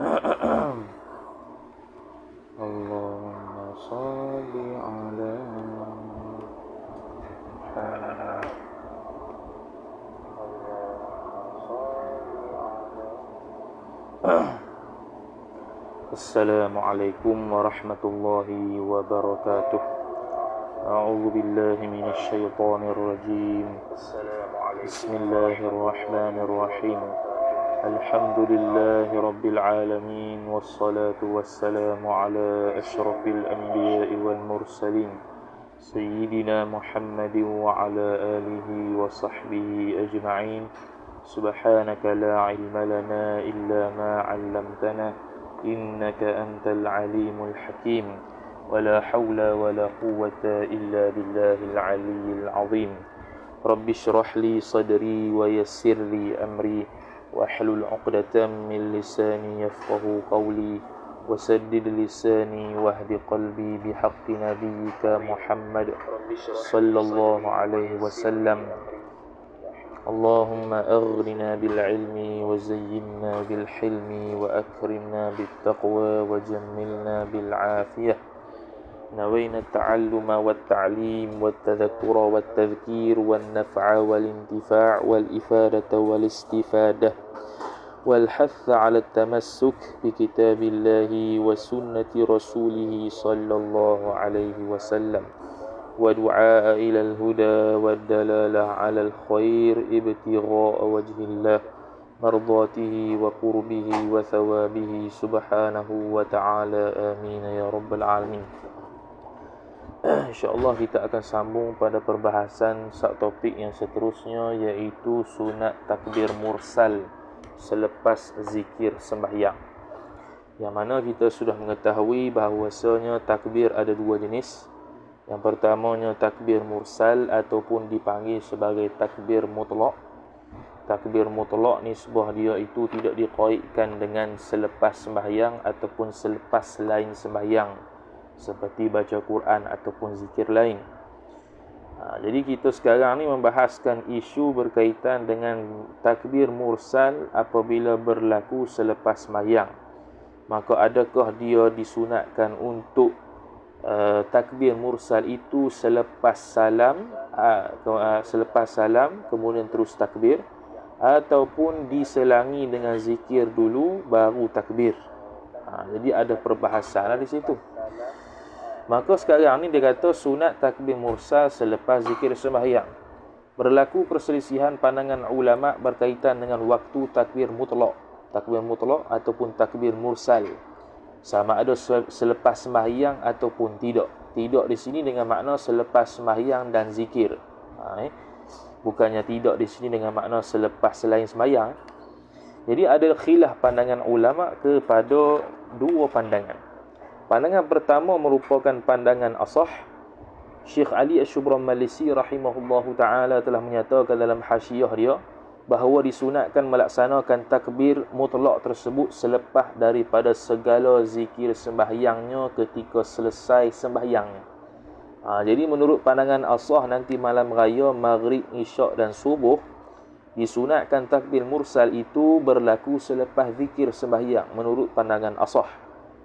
Allahumma salli ala Muhammad. Assalamualaikum warahmatullahi wabarakatuh. A'udzu billahi minasy syaithanir rajim. Bismillahirrahmanirrahim. Alhamdulillahi rabbil alamin wassalatu wassalamu ala asyrafil anbiya'i wal mursalin sayyidina Muhammadin wa ala alihi wa sahbihi ajma'in. Subhanaka la ilma lana illa ma 'allamtana innaka antal alimul hakim. Wala hawla wala quwwata illa billahil aliyyil azim. Rabbi shrah li sadri wa yassir li amri wahlul 'uqdatam min lisani yafqahu qawli wasaddid lisani wahdi qalbi bihaqqi nabiyyika Muhammad sallallahu alaihi wasallam. Allahumma aghnina bil ilmi wa zayyinna bil hilmi wa akrimna bit taqwa wa jammilna bil afiyah. نوينا التعلم والتعليم والتذكر والتذكير والنفع والانتفاع والإفادة والاستفادة والحث على التمسك بكتاب الله وسنة رسوله صلى الله عليه وسلم ودعاء إلى الهدى والدلالة على الخير ابتغاء وجه الله مرضاته وقربه وثوابه سبحانه وتعالى آمين يا رب العالمين. InsyaAllah kita akan sambung pada perbahasan topik yang seterusnya, iaitu sunat takbir mursal selepas zikir sembahyang. Yang mana kita sudah mengetahui bahawasanya takbir ada dua jenis. Yang pertamanya takbir mursal ataupun dipanggil sebagai takbir mutlak. Takbir mutlak nisbah dia itu tidak diqaidkan dengan selepas sembahyang ataupun selepas selain sembahyang, seperti baca Quran ataupun zikir lain. Jadi kita sekarang ni membahaskan isu berkaitan dengan takbir mursal apabila berlaku selepas sembahyang. Maka adakah dia disunatkan untuk takbir mursal itu selepas salam kemudian terus takbir, ataupun diselangi dengan zikir dulu baru takbir. Jadi ada perbahasan di situ. Maka sekarang ni dia kata sunat takbir mursal selepas zikir sembahyang. Berlaku perselisihan pandangan ulama berkaitan dengan waktu takbir mutlak ataupun takbir mursal. Sama ada selepas sembahyang ataupun tidak. Tidak di sini dengan makna selepas sembahyang dan zikir. Bukannya tidak di sini dengan makna selepas selain sembahyang. Jadi ada khilaf pandangan ulama kepada dua pandangan. Pandangan pertama merupakan pandangan asah. Syekh Ali Asy-Syubran-Malisi rahimahullahu ta'ala telah menyatakan dalam hasyiah dia bahawa disunatkan melaksanakan takbir mutlak tersebut selepas daripada segala zikir sembahyangnya ketika selesai sembahyangnya. Jadi menurut pandangan asah, nanti malam raya, maghrib, isyak dan subuh disunatkan takbir mursal itu berlaku selepas zikir sembahyang menurut pandangan asah.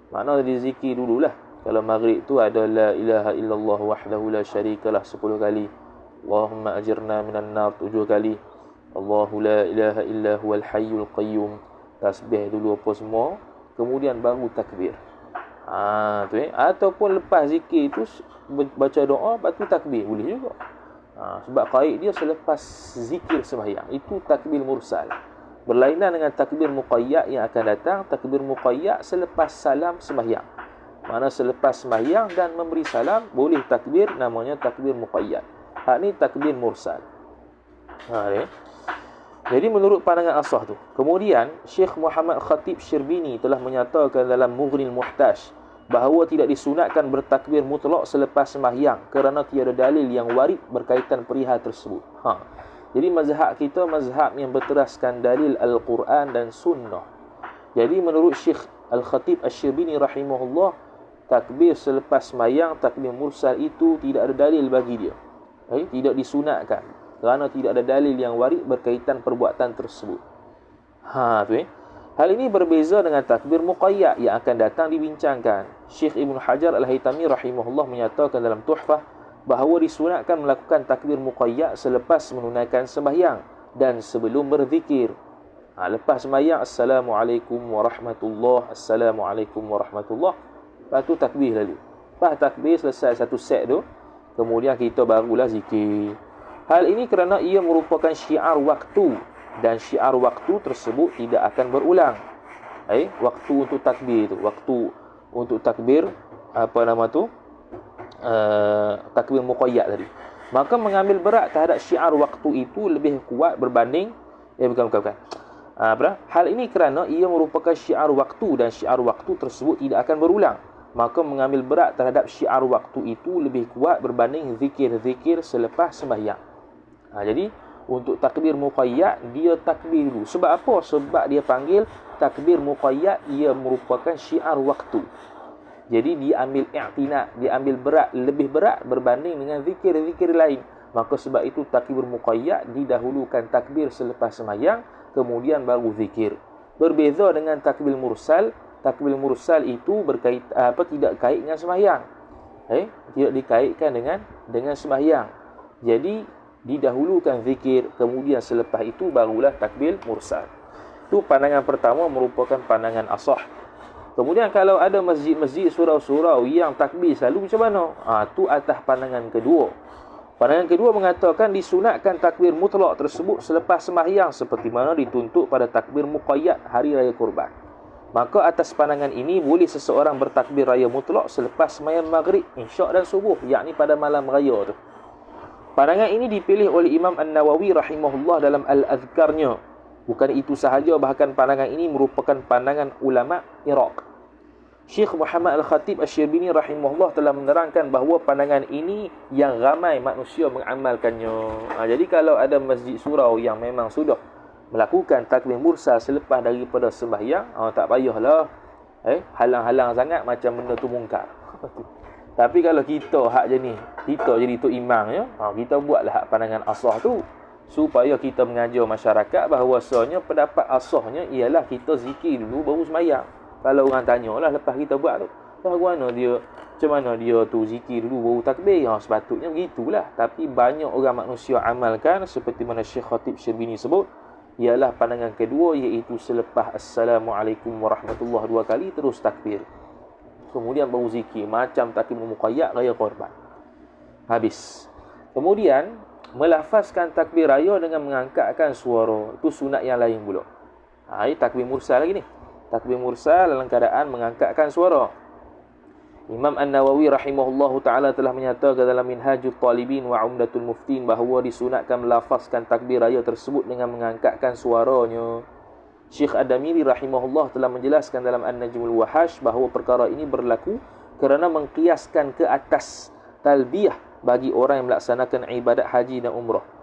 Maknanya dizikir dululah. Kalau maghrib tu ada la ilaha illallah wahdahu la syarikalah 10 kali. Allahumma ajirna minan nar 7 kali. Allahu la ilaha illa huwal hayyul qayyum. Tasbih dulu apa semua, kemudian baru takbir. Ataupun lepas zikir itu baca doa, lepas tu takbir boleh juga. Sebab qaid dia selepas zikir sembahyang. Itu takbir mursal. Berlainan dengan takbir muqayyad yang akan datang. Takbir muqayyad selepas salam sembahyang. Mana selepas sembahyang dan memberi salam boleh takbir, namanya takbir muqayyad. Hak ni takbir mursal. Jadi menurut pandangan asah tu. Kemudian Syekh Muhammad Khatib Syirbini telah menyatakan dalam Mughnil Muhtaj bahawa tidak disunatkan bertakbir mutlak selepas sembahyang kerana tiada dalil yang warid berkaitan perihal tersebut. Jadi mazhab kita mazhab yang berteraskan dalil Al-Quran dan Sunnah. Jadi menurut Syekh Al-Khatib Asy-Syirbini rahimahullah, takbir selepas sembahyang, takbir mursal itu tidak ada dalil bagi dia. Tidak disunatkan kerana tidak ada dalil yang warid berkaitan perbuatan tersebut. Hal ini berbeza dengan takbir muqayyad yang akan datang dibincangkan. Syekh Ibn Hajar Al-Haytami rahimahullah menyatakan dalam Tuhfah bahawa disunatkan melakukan takbir muqayyad selepas menunaikan sembahyang dan sebelum berzikir. Lepas sembahyang, Assalamualaikum warahmatullahi, Assalamualaikum warahmatullahi. Lepas tu takbir lalu. Lepas takbir selesai satu set tu, kemudian kita barulah zikir. Hal ini kerana ia merupakan syiar waktu, dan syiar waktu tersebut tidak akan berulang. Waktu untuk takbir tu, waktu untuk takbir takbir muqayyad tadi. Maka mengambil berat terhadap syiar waktu itu lebih kuat berbanding bukan. Hal ini kerana ia merupakan syiar waktu dan syiar waktu tersebut tidak akan berulang. Maka mengambil berat terhadap syiar waktu itu lebih kuat berbanding zikir-zikir selepas sembahyang. Jadi untuk takbir muqayyad dia takbir dulu. Sebab apa? Sebab dia panggil takbir muqayyad, ia merupakan syiar waktu. Jadi dia ambil i'tina, dia ambil berat, lebih berat berbanding dengan zikir-zikir lain. Maka sebab itu takbir muqayyad didahulukan takbir selepas sembahyang, kemudian baru zikir. Berbeza dengan takbir mursal. Takbir mursal itu tidak kait dengan sembahyang. Tidak dikaitkan dengan sembahyang. Jadi didahulukan zikir, kemudian selepas itu barulah takbir mursal. Itu pandangan pertama, merupakan pandangan asah. Kemudian kalau ada masjid-masjid, surau-surau yang takbir selalu macam mana? Itu atas pandangan kedua. Pandangan kedua mengatakan disunatkan takbir mutlak tersebut selepas sembahyang seperti mana dituntut pada takbir muqayyad hari raya Kurban. Maka atas pandangan ini boleh seseorang bertakbir raya mutlak selepas sembahyang maghrib, isyak dan subuh, yakni pada malam raya tu. Pandangan ini dipilih oleh Imam An-Nawawi rahimahullah dalam Al-Adhkarnya. Bukan itu sahaja, bahkan pandangan ini merupakan pandangan ulama Iraq. Syekh Muhammad Al-Khatib Asy-Syirbini rahimahullah telah menerangkan bahawa pandangan ini yang ramai manusia mengamalkannya. Jadi kalau ada masjid surau yang memang sudah melakukan takbir mursal selepas daripada sembahyang, tak payahlah halang-halang sangat macam benda tu mungkar. Tapi kalau kita hak je ni, kita jadi tok imam ya, kita buatlah hak pandangan asah tu, supaya kita mengajar masyarakat bahawasanya pendapat asahnya ialah kita zikir dulu baru sembahyang. Kalau orang tanyalah lepas kita buat tu, macam mana dia tu zikir dulu baru takbir? Sepatutnya begitulah. Tapi banyak orang manusia amalkan seperti mana Syekh Khatib Syirbini sebut, ialah pandangan kedua, iaitu selepas Assalamualaikum warahmatullahi 2 kali terus takbir, kemudian baru zikir macam takbir muqayyad raya Kurban. Habis. Kemudian melafazkan takbir raya dengan mengangkatkan suara, itu sunat yang lain pula. Ini takbir mursal lagi ni. Takbir mursal dalam keadaan mengangkatkan suara. Imam An-Nawawi rahimahullahu ta'ala telah menyatakan dalam Minhajul Talibin wa Umdatul Muftin bahawa disunatkan melafazkan takbir raya tersebut dengan mengangkatkan suaranya. Syekh Ad-Damiri rahimahullah telah menjelaskan dalam An-Najmul Wahash bahawa perkara ini berlaku kerana mengkiaskan ke atas talbiyah bagi orang yang melaksanakan ibadat haji dan umrah.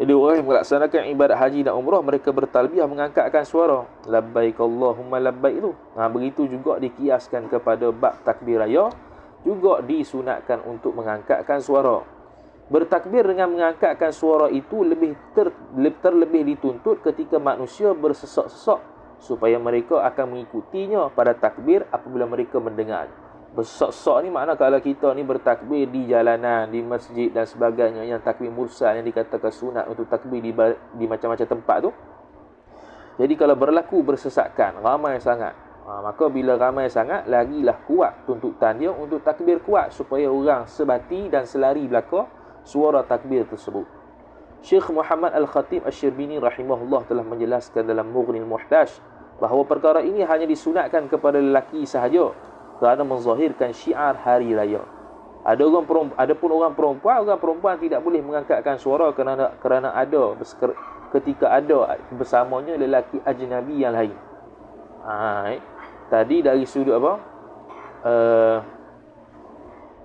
Jadi orang yang melaksanakan ibadat haji dan umrah, mereka bertalbiyah mengangkatkan suara. Labbaik Allahumma labbaik itu. Begitu juga dikiaskan kepada bab takbir raya, juga disunatkan untuk mengangkatkan suara. Bertakbir dengan mengangkatkan suara itu terlebih dituntut ketika manusia bersesak-sesak, supaya mereka akan mengikutinya pada takbir apabila mereka mendengar. Bersesak-sesak ni makna kalau kita ni bertakbir di jalanan, di masjid dan sebagainya, yang takbir mursal yang dikatakan sunat untuk takbir di macam-macam tempat tu. Jadi kalau berlaku bersesakan, ramai sangat, maka bila ramai sangat, lagilah kuat tuntutan dia untuk takbir kuat supaya orang sebati dan selari belaka suara takbir tersebut. Syekh Muhammad Al-Khatib Asy-Syirbini rahimahullah telah menjelaskan dalam Mughnil Muhtaj bahawa perkara ini hanya disunatkan kepada lelaki sahaja kerana menzahirkan syiar hari raya. Adapun orang perempuan tidak boleh mengangkatkan suara kerana ada ketika ada bersamanya lelaki ajnabi yang lain. Tadi dari sudut apa?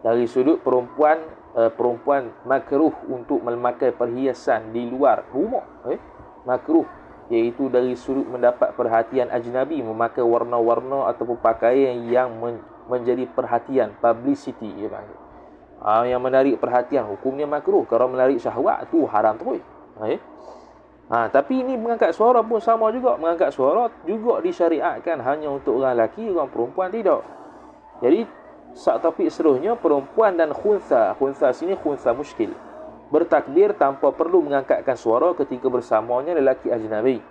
Dari sudut perempuan makruh untuk memakai perhiasan di luar rumah. Makruh, iaitu dari sudut mendapat perhatian ajnabi, memakai warna-warna ataupun pakaian yang menjadi perhatian, publicity dia panggil. Yang menarik perhatian, hukumnya makruh. Kalau menarik syahwat tu haram terus. Tapi ini mengangkat suara pun sama juga. Mengangkat suara juga disyariatkan hanya untuk orang lelaki, orang perempuan tidak. Jadi topik seterusnya, perempuan dan khunsa. Khunsa sini khunsa muskil. Bertakbir tanpa perlu mengangkatkan suara ketika bersamanya lelaki ajnabi.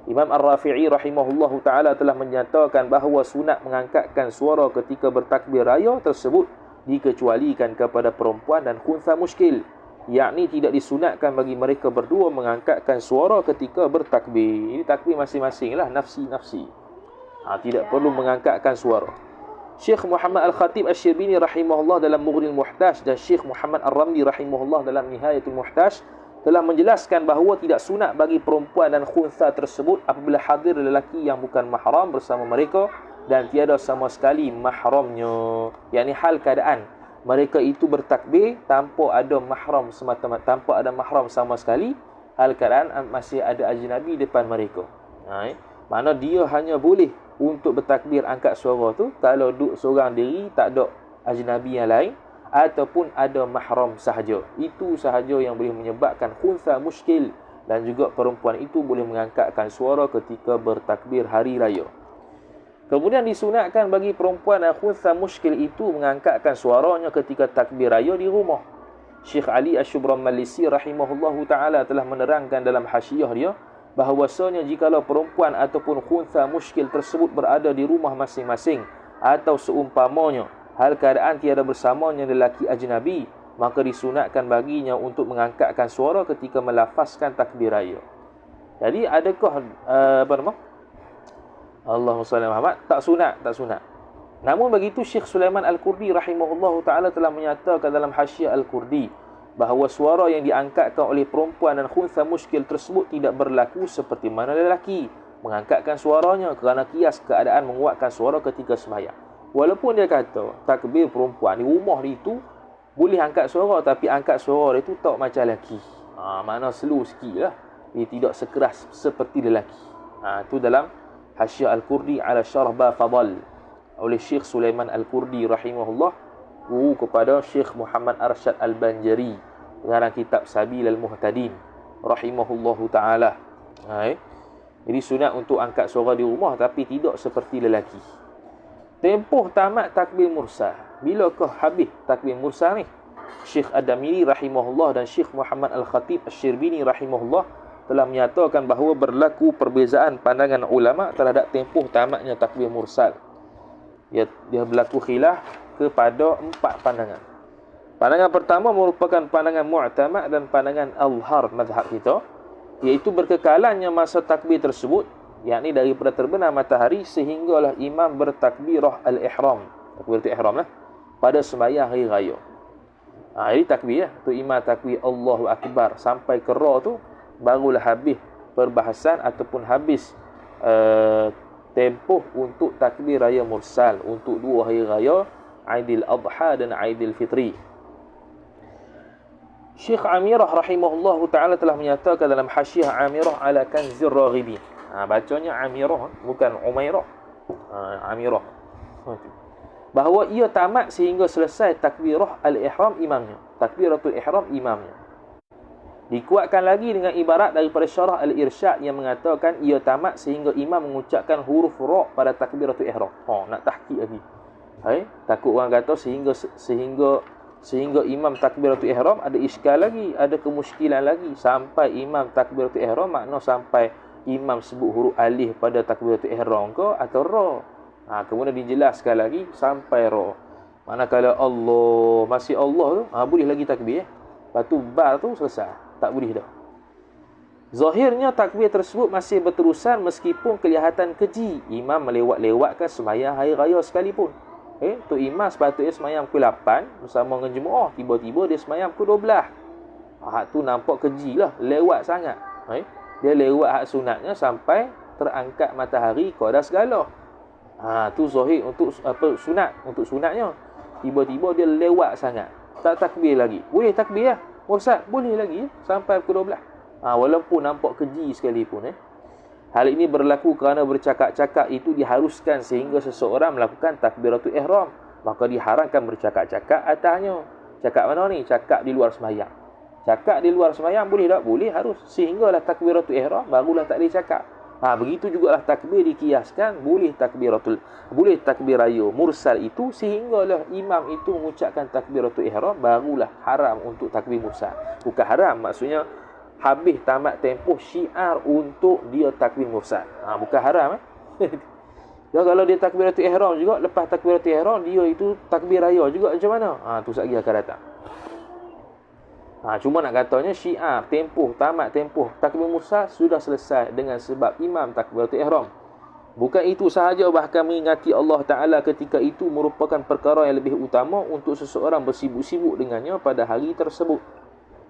Imam Ar-Rafi'i rahimahullahu ta'ala telah menyatakan bahawa sunat mengangkatkan suara ketika bertakbir raya tersebut dikecualikan kepada perempuan dan khunsa muskil, yakni tidak disunatkan bagi mereka berdua mengangkatkan suara ketika bertakbir. Ini takbir masing-masing lah, nafsi-nafsi. Tidak perlu mengangkatkan suara. Syekh Muhammad Al-Khatib Asy-Syirbini rahimahullah dalam Mughnil Muhtaj dan Syekh Muhammad Ar-Ramli rahimahullah dalam Nihayatul Muhtaj telah menjelaskan bahawa tidak sunat bagi perempuan dan khunsa tersebut apabila hadir lelaki yang bukan mahram bersama mereka dan tiada sama sekali mahramnya, yakni hal keadaan mereka itu bertakbir tanpa ada mahram semata-mata, tanpa ada mahram sama sekali, hal keadaan masih ada ajnabi depan mereka. Mana dia hanya boleh untuk bertakbir angkat suara tu kalau duduk seorang diri, tak ada ajnabi yang lain ataupun ada mahram sahaja. Itu sahaja yang boleh menyebabkan khunsa muskil, dan juga perempuan itu boleh mengangkatkan suara ketika bertakbir hari raya. Kemudian disunatkan bagi perempuan dan khunsa muskil itu mengangkatkan suaranya ketika takbir raya di rumah. Syekh Ali Asy-Syubran-Malisi rahimahullahu ta'ala telah menerangkan dalam hasyiah dia bahawasanya jikalau perempuan ataupun khunsa muskil tersebut berada di rumah masing-masing atau seumpamanya hal keadaan tiada bersamanya lelaki ajnabi, maka disunatkan baginya untuk mengangkatkan suara ketika melafazkan takbir raya. Jadi adakah Allahumma salli Muhammad, tak sunat. Namun begitu Syekh Sulaiman Al-Qurdi rahimahullahu ta'ala telah menyatakan dalam Hasyiah Al-Qurdi bahawa suara yang diangkatkan oleh perempuan dan khunsa muskil tersebut tidak berlaku seperti mana lelaki mengangkatkan suaranya kerana kias keadaan menguatkan suara ketika sembahyang. Walaupun dia kata takbir perempuan di rumah dia itu boleh angkat suara, tapi angkat suara dia itu tak macam lelaki. Makna slow sikit lah. Dia tidak sekeras seperti lelaki. Itu dalam Hasyiah Al-Qurdi ala Syarh Ba Fadal oleh Syekh Sulaiman Al-Qurdi rahimahullah, guru kepada Syekh Muhammad Arsyad Al-Banjari, pengarang kitab Sabil Al-Muhtadin rahimahullahu ta'ala. Jadi sunat untuk angkat suara di rumah, tapi tidak seperti lelaki. Tempoh tamat takbir mursal. Bilakah habis takbir mursal ni? Syekh Ad-Damiri rahimahullah dan Syekh Muhammad Al-Khatib Asy-Syirbini rahimahullah telah menyatakan bahawa berlaku perbezaan pandangan ulama terhadap tempoh tamatnya takbir mursal. Dia berlaku khilaf kepada 4 pandangan. Pandangan pertama merupakan pandangan mu'tamad dan pandangan azhar mazhab kita, iaitu berkekalannya masa takbir tersebut, yakni daripada terbenam matahari sehinggalah imam bertakbirah al-ihram, takbiratul ihram lah, pada sembahyang hari raya. Jadi takbir tu imam takbir Allahu Akbar sampai ke ra tu barulah habis perbahasan ataupun habis tempoh untuk takbir raya mursal untuk 2 hari raya, Aidil Adha dan Aidil Fitri. Syekh Amirah rahimahullahu ta'ala telah menyatakan dalam Hasyiah Amirah ala Kanzir Raghibin. Bacanya Amirah, bukan Umairah. Amirah. Bahawa ia tamat sehingga selesai takbirah al-ihram imamnya. Takbiratul ihram imamnya. Dikuatkan lagi dengan ibarat daripada Syarah Al-Irsyad yang mengatakan ia tamat sehingga imam mengucapkan huruf ra pada takbiratul ihram. Nak tahqiq lagi. Takut orang kata sehingga imam takbiratul ihram ada iskal lagi, ada kemusykilan lagi. Sampai imam takbiratul ihram makna sampai imam sebut huruf alif pada takbiratul ihram ke atau ra. Kemudian dijelaskan lagi sampai ra. Manakala Allah, masih Allah tu, boleh lagi takbir. Lepas tu ba tu selesai. Tak boleh dah. Zahirnya takbir tersebut masih berterusan meskipun kelihatan keji imam melewat-lewatkan sembahyang hari raya sekalipun. Tu imam sepatutnya sembahyang pukul 8 bersama dengan jemaah, tiba-tiba dia sembahyang pukul 12. Tu nampak keji lah, lewat sangat. Dia lewat hak sunatnya sampai terangkat matahari qada segala. Tu zahir untuk sunat, untuk sunatnya. Tiba-tiba dia lewat sangat. Tak takbir lagi. Boleh takbir lah. Mursal boleh lagi sampai pukul 12. Walaupun nampak keji sekalipun. Hal ini berlaku kerana bercakap-cakap itu diharuskan sehingga seseorang melakukan takbiratul ihram, maka diharamkan bercakap-cakap atasnya. Cakap mana ni? Cakap di luar sembahyang. Cakap di luar sembahyang boleh tak? Boleh, harus. Sehinggalah takbiratul ihram barulah tak boleh cakap. Begitu jugalah takbir dikiaskan, boleh takbir raya mursal itu sehinggalah imam itu mengucapkan takbiratul ihram barulah haram untuk takbir mursal. Bukan haram, maksudnya habis tamat tempoh syiar untuk dia takbir mursal. Bukan haram. Ya, kalau dia takbiratul ihram juga, lepas takbiratul ihram dia itu takbir raya juga, macam mana? Tu sekali akan datang. Cuma nak katanya syiar tamat tempoh takbir mursal sudah selesai dengan sebab imam takbiratul ihram. Bukan itu sahaja, bahkan mengingati Allah Ta'ala ketika itu merupakan perkara yang lebih utama untuk seseorang bersibuk-sibuk dengannya pada hari tersebut.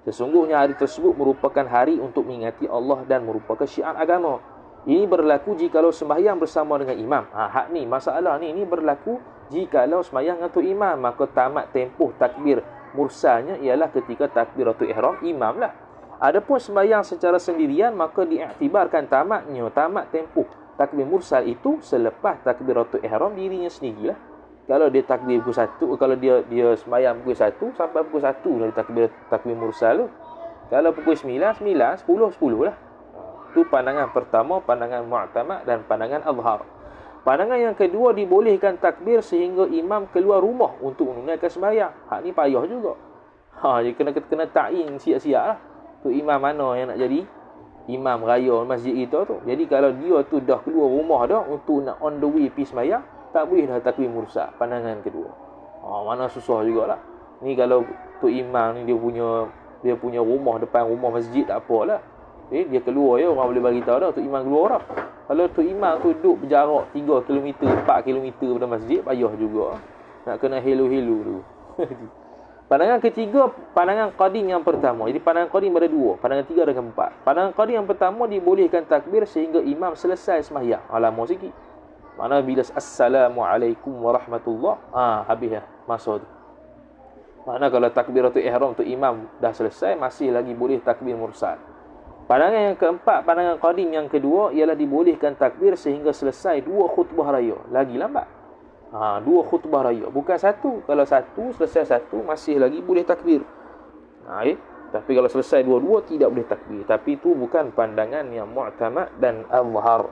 Sesungguhnya hari tersebut merupakan hari untuk mengingati Allah dan merupakan syiar agama. Ini berlaku jikalau sembahyang bersama dengan imam. Hak ni, masalah ni berlaku jikalau sembahyang untuk imam, maka tamat tempoh takbir mursalnya ialah ketika takbiratul ihram imam lah. Adapun sembahyang secara sendirian, maka diiktibarkan tamat tempoh takbir mursal itu selepas takbiratul ihram dirinya sendirilah. Kalau dia takbir pukul 1, kalau dia sembahyang pukul 1 sampai pukul 1 dari takbir mursal tu. Kalau pukul 9, 10 lah. Itu pandangan pertama, pandangan mu'tamad dan pandangan azhar. Pandangan yang kedua, dibolehkan takbir sehingga imam keluar rumah untuk menunaikan sembahyang. Hak ni payah juga. Dia kena ta'yin siap-siap lah. Tu imam mana yang nak jadi imam raya masjid itu tu. Jadi kalau dia tu dah keluar rumah dah untuk nak on the way pergi sembahyang, tak boleh dah takbir mursal. Pandangan kedua. Mana susah jugalah. Ni kalau tu imam ni dia punya rumah depan rumah masjid, tak apalah. Dia keluar je, orang boleh bagi tahu dah tu imam keluar dah. Kalau tu imam tu duduk berjarak 3 km, 4 km pada masjid, payah juga. Nak kena helu-helu tu. Pandangan ketiga, pandangan qadim yang pertama. Jadi pandangan qadim ada 2, pandangan 3 dan 4. Pandangan qadim yang pertama, dibolehkan takbir sehingga imam selesai sembahyang. Lama sikit. Mana bila assalamualaikum warahmatullah, habis dah masa tu. Mana kalau takbiratul ihram tu imam dah selesai, masih lagi boleh takbir mursal. Pandangan yang keempat, pandangan qadim yang kedua, ialah dibolehkan takbir sehingga selesai 2 khutbah raya. Lagi lambat. 2 khutbah raya. Bukan 1. Kalau 1, selesai 1, masih lagi boleh takbir. Tapi kalau selesai 2-2, tidak boleh takbir. Tapi itu bukan pandangan yang mu'tamad dan azhar.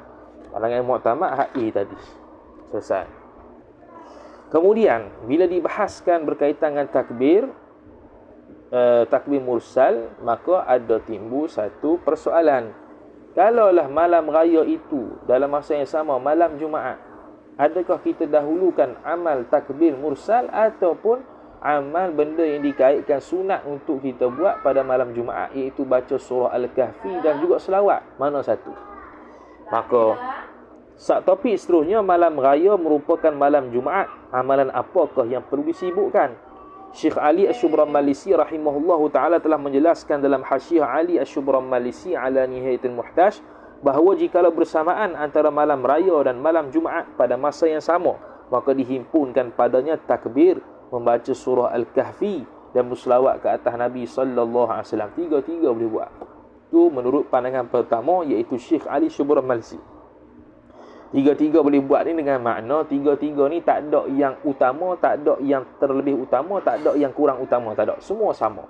Pandangan yang mu'tamad, ha'i tadi. Selesai. Kemudian, bila dibahaskan berkaitan dengan takbir mursal, maka ada timbul satu persoalan. Kalaulah malam raya itu dalam masa yang sama malam Jumaat, adakah kita dahulukan amal takbir mursal ataupun amal benda yang dikaitkan sunat untuk kita buat pada malam Jumaat, iaitu baca surah Al-Kahfi dan juga selawat? Mana satu? Maka topik seterusnya, malam raya merupakan malam Jumaat. Amalan apakah yang perlu disibukkan? Syekh Ali Asy-Syubramalisi rahimahullahu ta'ala telah menjelaskan dalam Hasyiah Ali Asy-Syubramalisi ala Nihayatul Muhtaj bahawa jikalau bersamaan antara malam raya dan malam Jumaat pada masa yang sama, maka dihimpunkan padanya takbir, membaca surah Al-Kahfi dan berselawat ke atas Nabi sallallahu alaihi wasallam. Tiga-tiga boleh buat. Itu menurut pandangan pertama, iaitu Syekh Ali Asy-Syubramalisi. Tiga-tiga boleh buat ni dengan makna tiga-tiga ni tak ada yang utama, tak ada yang terlebih utama, tak ada yang kurang utama, tak ada. Semua sama.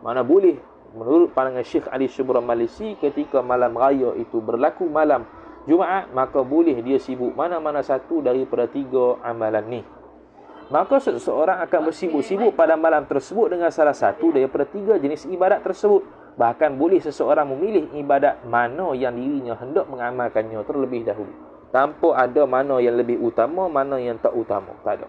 Mana boleh, menurut pandangan Syekh Ali Asy-Syubramalisi, ketika malam raya itu berlaku malam Jumaat, maka boleh dia sibuk mana-mana satu daripada 3 amalan ni. Maka seseorang akan bersibuk-sibuk pada malam tersebut dengan salah satu daripada 3 jenis ibadat tersebut. Bahkan boleh seseorang memilih ibadat mana yang dirinya hendak mengamalkannya terlebih dahulu, tanpa ada mana yang lebih utama, mana yang tak utama. Tak ada.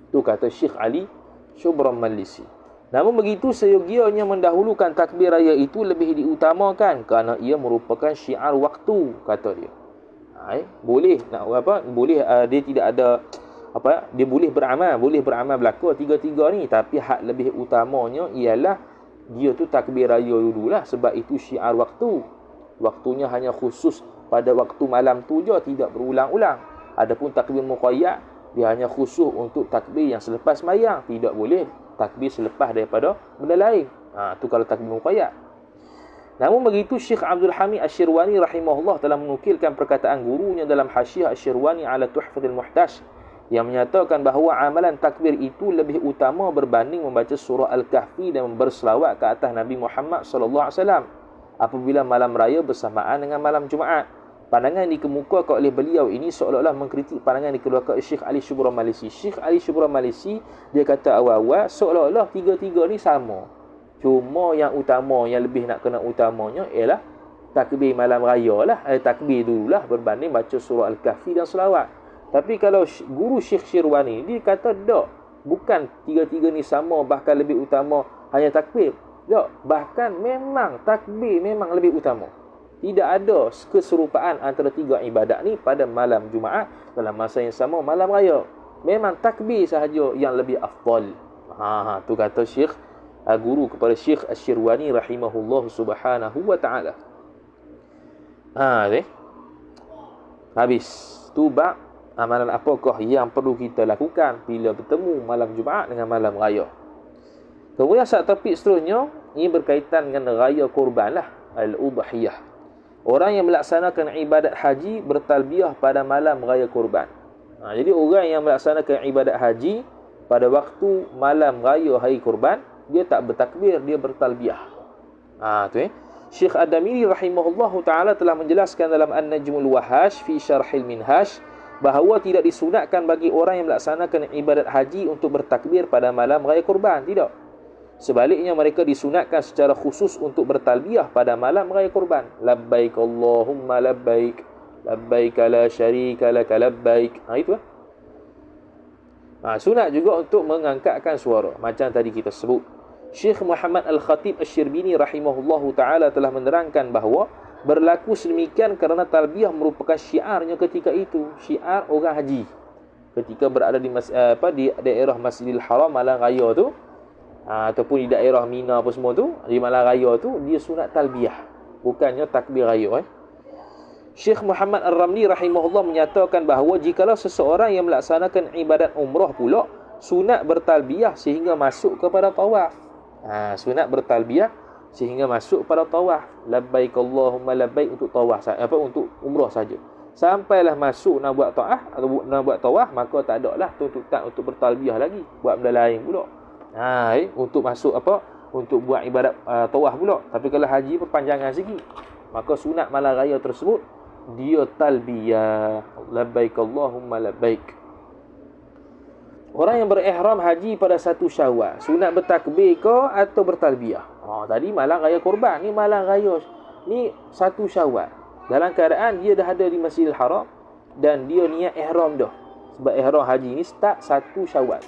Itu kata Syekh Ali Asy-Syubramalisi. Namun begitu, seyogianya mendahulukan takbir raya itu lebih diutamakan kerana ia merupakan syiar waktu, kata dia. Boleh nak apa? Boleh dia tidak ada apa? Dia boleh beramal belaka tiga-tiga ni, tapi hak lebih utamanya ialah dia tu takbir raya dululah, sebab itu syiar waktu. Waktunya hanya khusus pada waktu malam tu je, tidak berulang-ulang. Adapun takbir muqayyad, dia hanya khusus untuk takbir yang selepas sembahyang, tidak boleh takbir selepas daripada benda lain. Tu kalau takbir muqayyad. Namun begitu, Syekh Abdul Hamid Asy-Syirwani rahimahullah telah menukilkan perkataan gurunya dalam Hasyiah Asy-Syirwani ala Tuhfatul Muhtaj, yang menyatakan bahawa amalan takbir itu lebih utama berbanding membaca surah Al-Kahfi dan berselawat ke atas Nabi Muhammad sallallahu alaihi wasallam apabila malam raya bersamaan dengan malam Jumaat. Pandangan yang dikemukakan oleh beliau ini seolah-olah mengkritik pandangan yang dikeluarkan oleh Syekh Ali Shubra Malisi. Syekh Ali Shubra Malisi dia kata awal-awal seolah-olah tiga-tiga ni sama. Cuma yang utama, yang lebih nak kena utamanya ialah takbir malam raya lah. Takbir dululah berbanding baca surah Al-Kahfi dan selawat. Tapi kalau guru Syekh Syirwani dia kata tak, bukan tiga-tiga ni sama, bahkan lebih utama hanya takbir. Tak, bahkan memang takbir memang lebih utama. Tidak ada keserupaan antara tiga ibadat ni pada malam Jumaat dalam masa yang sama malam raya. Memang takbir sahaja yang lebih afdal. Tu kata Syekh guru kepada Syekh Asy-Syirwani rahimahullah subhanahu wa ta'ala. Habis. Tu bab amalan apakah yang perlu kita lakukan bila bertemu malam Jumaat dengan malam raya. Kemudian satu topik seterusnya, ini berkaitan dengan raya kurban lah, al-udhiyah. Orang yang melaksanakan ibadat haji bertalbiyah pada malam raya kurban. Jadi orang yang melaksanakan ibadat haji pada waktu malam raya hari kurban, dia tak bertakbir, dia bertalbiyah. Syekh Ad-Damiri rahimahullahu ta'ala telah menjelaskan dalam An-Najmul Wahash fi Syarhil Minhaj bahawa tidak disunatkan bagi orang yang melaksanakan ibadat haji untuk bertakbir pada malam raya kurban. Tidak. Sebaliknya mereka disunatkan secara khusus untuk bertalbiyah pada malam raya kurban. Labbaik Allahumma labbaik, labbaik la syarika lak labbaik. Itu sunat juga untuk mengangkatkan suara macam tadi kita sebut. Syekh Muhammad Al-Khatib Asy-Syirbini rahimahullahu taala telah menerangkan bahawa berlaku sedemikian kerana talbiyah merupakan syiarnya ketika itu, syiar orang haji. Ketika berada di di daerah Masjidil Haram malam raya tu, ataupun di daerah Mina apa semua tu, di malam raya tu dia sunat talbiyah, bukannya takbir raya. Syekh Muhammad Ar-Ramli rahimahullah menyatakan bahawa jikalau seseorang yang melaksanakan ibadat umrah pula sunat bertalbiyah sehingga masuk kepada tawaf. Sunat bertalbiyah sehingga masuk pada tawaf. Labbaik Allahumma labbaik untuk tawaf, untuk umrah saja. Sampailah masuk nak buat taaf atau nak buat tawaf, maka tak ada lah tuntutan untuk bertalbiyah lagi, buat benda lain pula. Untuk masuk untuk buat ibadat tawaf pula. Tapi kalau haji perpanjangan sikit, maka sunat malam raya tersebut dia talbiyah, labbaik Allahumma labbaik. Orang yang berihram haji pada 1 Syawal sunat bertakbir ke atau bertalbiyah? Tadi malam raya kurban, ni malam raya ni 1 Syawal. Dalam keadaan dia dah ada di Masjidil Haram dan dia niat ihram dah. Sebab ihram haji ni start 1 Syawal.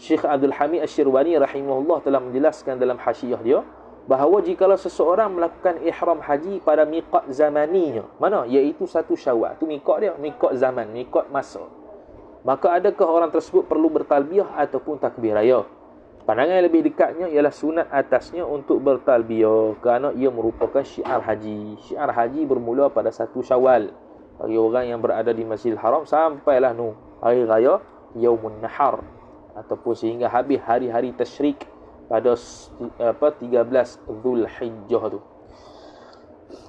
Syekh Abdul Hamid Asy-Syirwani rahimahullah telah menjelaskan dalam hasyiah dia bahawa jikalau seseorang melakukan ihram haji pada miqat zamaninya, mana? Iaitu 1 Syawal. Itu miqat dia, miqat zaman, miqat masa. Maka adakah orang tersebut perlu bertalbiyah ataupun takbir raya? Pandangan yang lebih dekatnya ialah sunat atasnya untuk bertalbiyah kerana ia merupakan syiar haji. Syiar haji bermula pada 1 Syawal bagi orang yang berada di Masjidil Haram sampailah hari raya Yaumun Nahar, ataupun sehingga habis hari-hari tasyrik pada 13 Zulhijjah tu.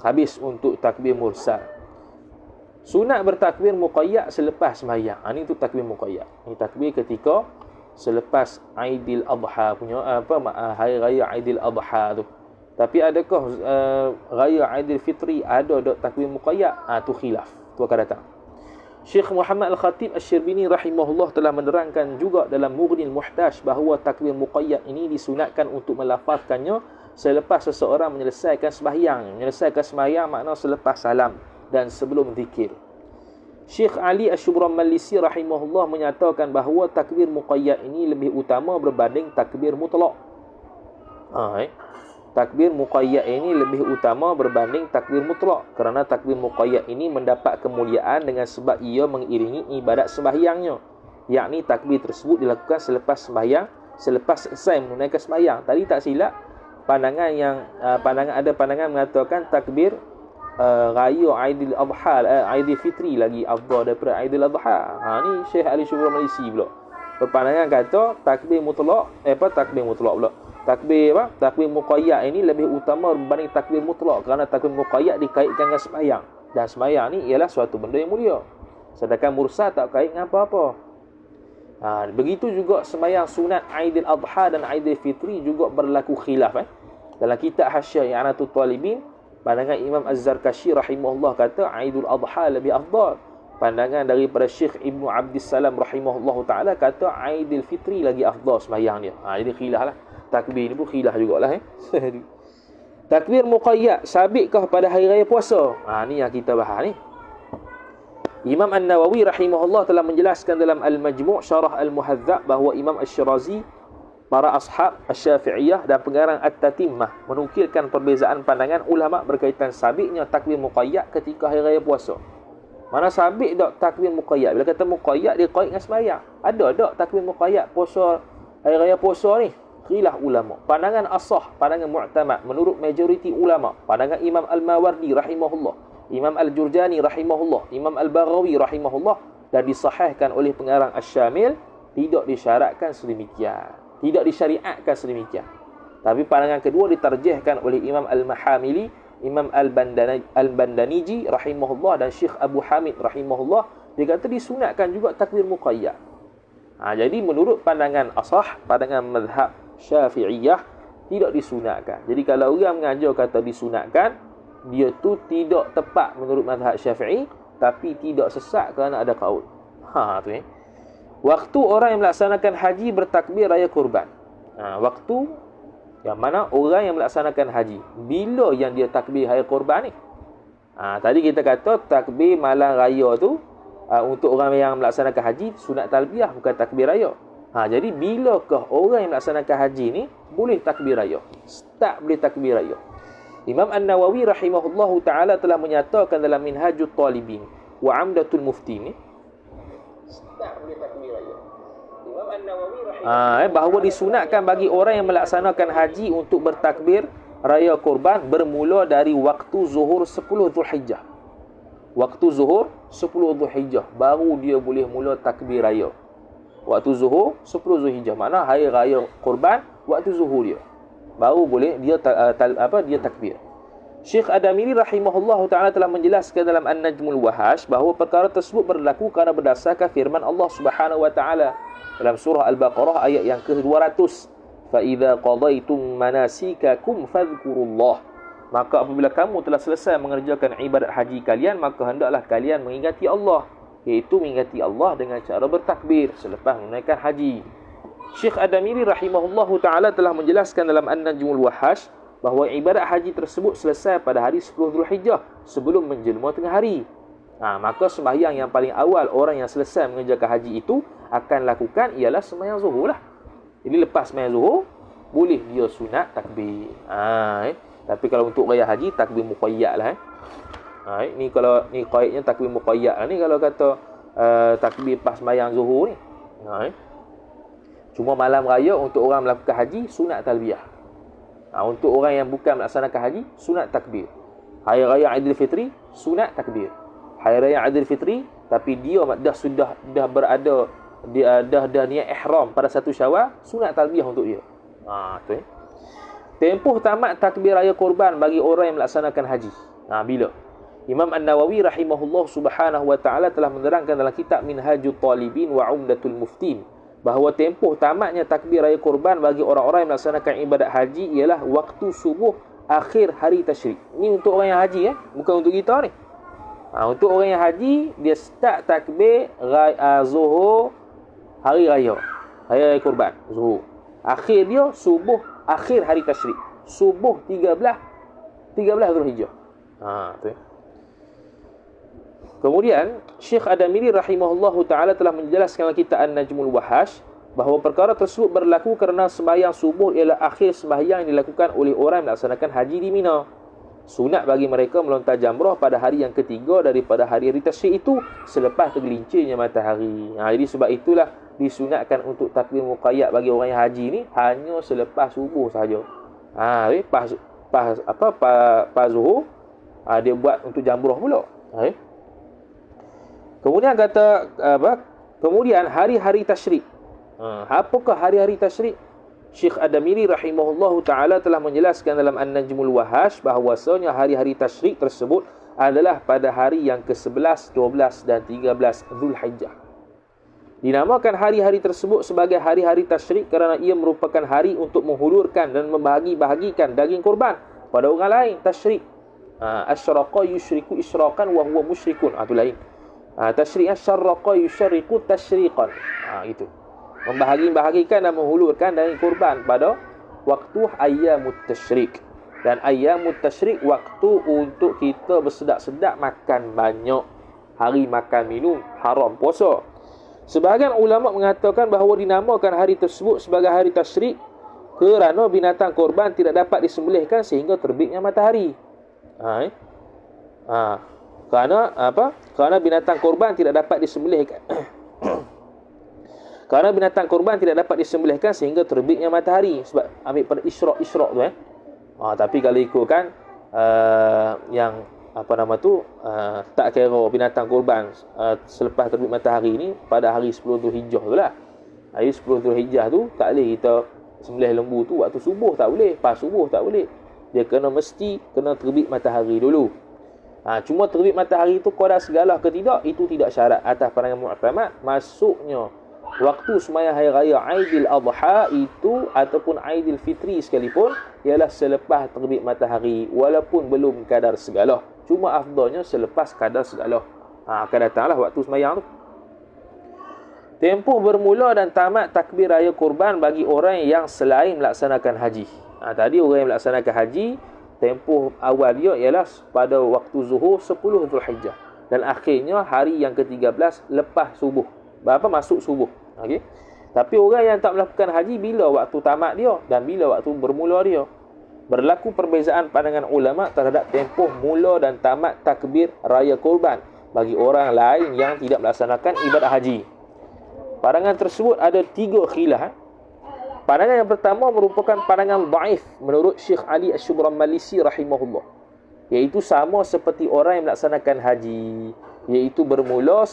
Habis untuk takbir mursal. Sunat bertakbir muqayyad selepas sembahyang. Ini tu takbir muqayyad. Ini takbir ketika selepas Aidil Adha punya hari raya Aidil Adha tu. Tapi adakah raya Aidil Fitri ada takbir muqayyad? Tu khilaf. Tu akan datang. Syekh Muhammad Al-Khatib Asy-Syirbini rahimahullah telah menerangkan juga dalam Mughnil Muhtaj bahawa takbir muqayyad ini disunatkan untuk melafazkannya selepas seseorang menyelesaikan sembahyang. Menyelesaikan sembahyang makna selepas salam dan sebelum zikir. Syekh Ali Asy-Syubramallisi rahimahullah menyatakan bahawa takbir muqayyad ini lebih utama berbanding takbir mutlak. Takbir muqayyad ini lebih utama berbanding takbir mutlak kerana takbir muqayyad ini mendapat kemuliaan dengan sebab ia mengiringi ibadat sembahyangnya, yakni takbir tersebut dilakukan selepas sembahyang, selepas selesai menunaikan sembahyang. Tadi tak silap ada pandangan mengatakan takbir raya Aidil Adha, Aidil Fitri lagi afdal daripada Aidil Adha. Ni Syekh Ali Syubramallisi pula berpandangan kata takbir mutlak takbir muqayyad ini lebih utama berbanding takbir mutlak kerana takbir muqayyad dikaitkan dengan sembahyang dan sembahyang ni ialah suatu benda yang mulia, sedangkan mursal tak kait dengan apa-apa. Begitu juga sembahyang sunat Aidil Adha dan Aidil Fitri juga berlaku khilaf. Dalam kitab Hasyiah I'anatul Talibin, pandangan Imam Az-Zarkashi rahimahullah kata Aidul Adha lebih afdal. Pandangan daripada Syekh Ibnu Abdissalam rahimahullah ta'ala kata Aidil Fitri lagi afdal sembahyang dia. Jadi khilaf lah. Takbir ni pun khilaf jugalah. Takbir muqayyad sabitkah pada hari raya puasa? Ni yang kita bahas ni. Imam An-Nawawi rahimahullah telah menjelaskan dalam Al-Majmu' Syarah Al-Muhadzab bahawa Imam Asy-Syirazi, para ashab Asy-Syafi'iyah dan pengarang At-Tatimmah menukilkan perbezaan pandangan ulama berkaitan sabitnya takbir muqayyad ketika hari raya puasa. Mana sabit tak takbir muqayyad? Bila kata muqayyad, dia qaid dengan sembahyang. Ada tak takbir muqayyad puasa hari raya puasa ni? Khilaf ulama. Pandangan asah, pandangan mu'tamad menurut majoriti ulama, pandangan Imam Al-Mawardi rahimahullah, Imam Al-Jurjani rahimahullah, Imam Al-Baghawi rahimahullah, dan disahihkan oleh pengarang Asy-Syamil, tidak disyaratkan sedemikian, tidak disyariatkan sedemikian. Tapi pandangan kedua ditarjihkan oleh Imam Al-Mahamili, Imam Al-Bandaniji rahimahullah dan Syekh Abu Hamid rahimahullah. Dia kata disunatkan juga takbir muqayyad. Jadi menurut pandangan asah, pandangan mazhab Syafi'iyah, tidak disunatkan. Jadi kalau orang mengajar kata disunatkan, dia tu tidak tepat menurut mazhab Syafi'i, tapi tidak sesat kerana ada qaul. Tu ni. Waktu orang yang melaksanakan haji bertakbir raya kurban. Waktu yang mana orang yang melaksanakan haji, bila yang dia takbir raya kurban ni? Tadi kita kata takbir malam raya tu untuk orang yang melaksanakan haji sunat talbiyah, bukan takbir raya. Jadi bilakah orang yang melaksanakan haji ni boleh takbir raya? Tak boleh takbir raya. Imam An-Nawawi rahimahullahu ta'ala telah menyatakan dalam Minhajut Talibin wa Amdatul Mufti ni, tak boleh takbir raya. Imam An-Nawawi rahimahullah bahawa disunatkan bagi orang yang melaksanakan haji untuk bertakbir raya kurban bermula dari waktu zuhur 10 Zulhijjah. Waktu zuhur 10 Zulhijjah baru dia boleh mula takbir raya. Waktu zuhur 10 Zulhijjah, makna hari raya kurban waktu zuhur dia baru boleh dia dia takbir. Syekh Adamiri rahimahullah ta'ala telah menjelaskan dalam An-Najmul Wahash bahawa perkara tersebut berlaku kerana berdasarkan firman Allah Subhanahu wa ta'ala dalam surah Al-Baqarah ayat yang ke-200, fa idza qadaytum manasikakum fadhkurullah, maka apabila kamu telah selesai mengerjakan ibadat haji kalian, maka hendaklah kalian mengingati Allah, iaitu mengingati Allah dengan cara bertakbir selepas menunaikan haji. Syekh Adamiri rahimahullahu ta'ala telah menjelaskan dalam An-Najmul Wahash bahawa ibadat haji tersebut selesai pada hari 10 Zulhijjah sebelum menjelma tengah hari. Maka sembahyang yang paling awal orang yang selesai mengerjakan haji itu akan lakukan ialah sembahyang zuhur lah. Jadi lepas sembahyang zuhur boleh dia sunat takbir. Tapi kalau untuk raya haji takbir muqayyad lah. Ni kalau ni qaidnya takbir muqayyad lah ni kalau kata takbir pas sembahyang zuhur ni. Cuma malam raya untuk orang melakukan haji sunat talbiyah. Untuk orang yang bukan melaksanakan haji sunat takbir. Hari raya Aidil Fitri sunat takbir. Hari raya Aidil Fitri tapi dia dah berada dia dah niat ihram pada 1 Syawal, sunat talbiyah untuk dia. Tu. Tempoh tamat takbir raya kurban bagi orang yang melaksanakan haji. Bila? Imam An-Nawawi rahimahullah subhanahu wa ta'ala telah menerangkan dalam kitab Minhajut Talibin wa Umdatul Muftin bahawa tempoh tamatnya takbir raya kurban bagi orang-orang yang melaksanakan ibadat haji ialah waktu subuh akhir hari tasyrik. Ini untuk orang yang haji bukan untuk kita ni. Untuk orang yang haji, dia start takbir zuhur hari raya kurban zuhur. Akhir dia subuh akhir hari tasyrik. Subuh 13 Zulhijjah. Tu. Kemudian Syekh Adamiri rahimahullahu ta'ala telah menjelaskan dalam kitab An-Najmul Wahash bahawa perkara tersebut berlaku kerana sembahyang subuh ialah akhir sembahyang yang dilakukan oleh orang yang melaksanakan haji di Mina. Sunat bagi mereka melontar jamrah pada hari yang ketiga daripada hari tasyrik itu selepas tergelincirnya matahari. Jadi sebab itulah disunatkan untuk takbir muqayyad bagi orang yang haji ni hanya selepas subuh sahaja. Pas zuhur dia buat untuk jamrah pula. Kemudian kata kemudian hari-hari tasyrik. Apakah hari-hari tasyrik? Syekh Adamiri rahimahullahu ta'ala telah menjelaskan dalam An-Najmul Wahash bahawasanya hari-hari tasyrik tersebut adalah pada hari yang ke-11, 12 dan 13 Zulhijjah. Dinamakan hari-hari tersebut sebagai hari-hari tasyrik kerana ia merupakan hari untuk menghulurkan dan membahagi-bahagikan daging kurban pada orang lain. Tasyrik. Asyraqa yusyriku isyrakan wa huwa musyrikun. Itu lain. Tasyrik asyraqa yusyriku tasyriqan. Itu. Membahagi-bahagikan dan menghulurkan daging kurban pada waktu ayyamut tasyrik. Dan ayyamut tasyrik waktu untuk kita bersedak-sedak makan banyak. Hari makan minum haram puasa. Sebahagian ulama mengatakan bahawa dinamakan hari tersebut sebagai hari tasyrik kerana binatang korban tidak dapat disembelihkan sehingga terbitnya matahari. Kerana apa? Kerana binatang korban tidak dapat disembelihkan. Kerana binatang korban tidak dapat disembelihkan sehingga terbitnya matahari. Sebab ambil pada isyraq tu tapi kalau ikutkan yang tak kira binatang korban selepas terbit matahari ni pada hari 10 Zulhijjah tu lah. Hari 10 Zulhijjah tu tak boleh kita sembelih lembu tu waktu subuh, tak boleh, pas subuh tak boleh. Dia mesti kena terbit matahari dulu. Cuma terbit matahari tu qada segala ke tidak, itu tidak syarat atas pandangan mu'tamad. Masuknya waktu sembahyang hari raya Aidil Adha itu ataupun Aidil Fitri sekalipun ialah selepas terbit matahari walaupun belum kadar segala. Cuma afdalnya selepas kadar segala. Akan datanglah waktu sembahyang tu. Tempoh bermula dan tamat takbir raya kurban bagi orang yang selain melaksanakan haji. Tadi orang yang melaksanakan haji, tempoh awal dia ialah pada waktu zuhur 10 Zulhijjah. Dan akhirnya hari yang ke-13 lepas subuh. Berapa masuk subuh. Okey. Tapi orang yang tak melakukan haji, bila waktu tamat dia dan bila waktu bermula dia. Berlaku perbezaan pandangan ulama terhadap tempoh mula dan tamat takbir raya kurban bagi orang lain yang tidak melaksanakan ibadah haji. Pandangan tersebut ada 3 khilaf. Pandangan yang pertama merupakan pandangan dhaif menurut Syekh Ali Asy-Syubramalisi rahimahullah, iaitu sama seperti orang yang melaksanakan haji, iaitu bermula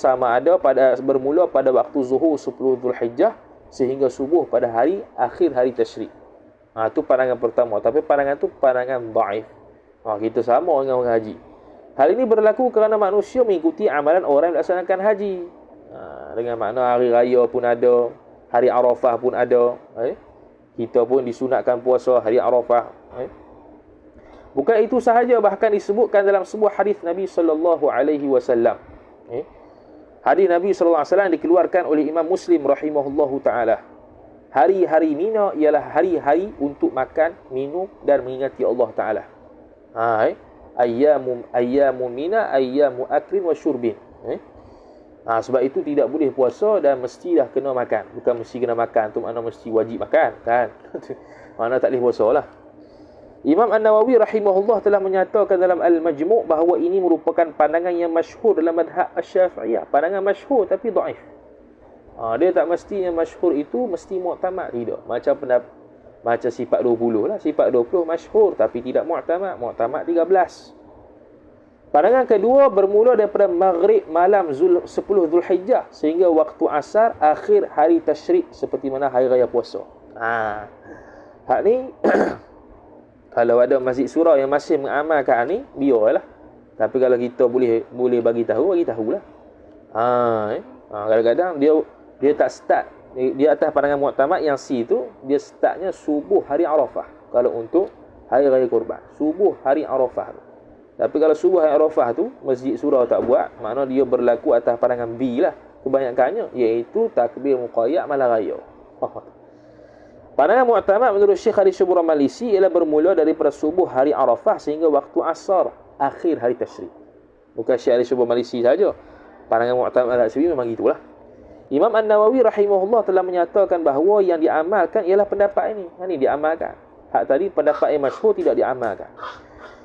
pada waktu zuhur 10 Zulhijjah sehingga subuh pada hari akhir hari tasyrik. Itu pandangan pertama. Tapi pandangan tu pandangan dhaif. Kita sama dengan orang haji. Hal ini berlaku kerana manusia mengikuti amalan orang yang melaksanakan haji. Dengan makna hari raya pun ada, hari Arafah pun ada. Kita pun disunatkan puasa hari Arafah. Bukan itu sahaja, bahkan disebutkan dalam sebuah hadis Nabi sallallahu alaihi wasallam. Hadis Nabi sallallahu alaihi wasallam dikeluarkan oleh Imam Muslim rahimahullahu taala. Hari-hari Mina ialah hari-hari untuk makan, minum dan mengingati Allah Ta'ala. Ayyamu Mina, ayyamu aklin wa syurbin. Sebab itu tidak boleh puasa dan mestilah kena makan. Bukan mesti kena makan, tu makna mesti wajib makan, kan? Makna tak boleh puasa lah. Imam An-Nawawi rahimahullah telah menyatakan dalam Al-Majmu' bahawa ini merupakan pandangan yang masyhur dalam madhab Asy-Syafi'iyah. Pandangan masyhur tapi dhaif. Dia tak mestinya masyhur itu mesti mu'tamad, tidak. Macam sifat 20 lah. Sifat 20 masyhur tapi tidak mu'tamad. Mu'tamad 13. Pandangan kedua bermula daripada maghrib malam 10 Zulhijjah sehingga waktu asar akhir hari tasyrik seperti mana hari raya puasa. Hak ni kalau ada masjid surau yang masih mengamalkan ni, biarlah. Tapi kalau kita boleh bagi tahulah. Kadang-kadang dia tak start, dia atas pandangan mu'tamad yang C tu, dia startnya subuh hari Arafah. Kalau untuk hari raya kurban, subuh hari Arafah tu. Tapi kalau subuh hari Arafah tu masjid surau tak buat, makna dia berlaku atas pandangan B lah kebanyakannya, iaitu takbir muqayyad malam raya. Pandangan mu'tamad menurut Syekh Ali Syubramalisi ialah bermula daripada subuh hari Arafah sehingga waktu asar akhir hari tasyrik. Bukan Syekh Ali Syubramalisi saja. Pandangan mu'tamad al-Asy'ari memang gitulah. Imam An-Nawawi rahimahullah telah menyatakan bahawa yang diamalkan ialah pendapat ini. Ini diamalkan. Hak tadi pendapat yang masyhur tidak diamalkan.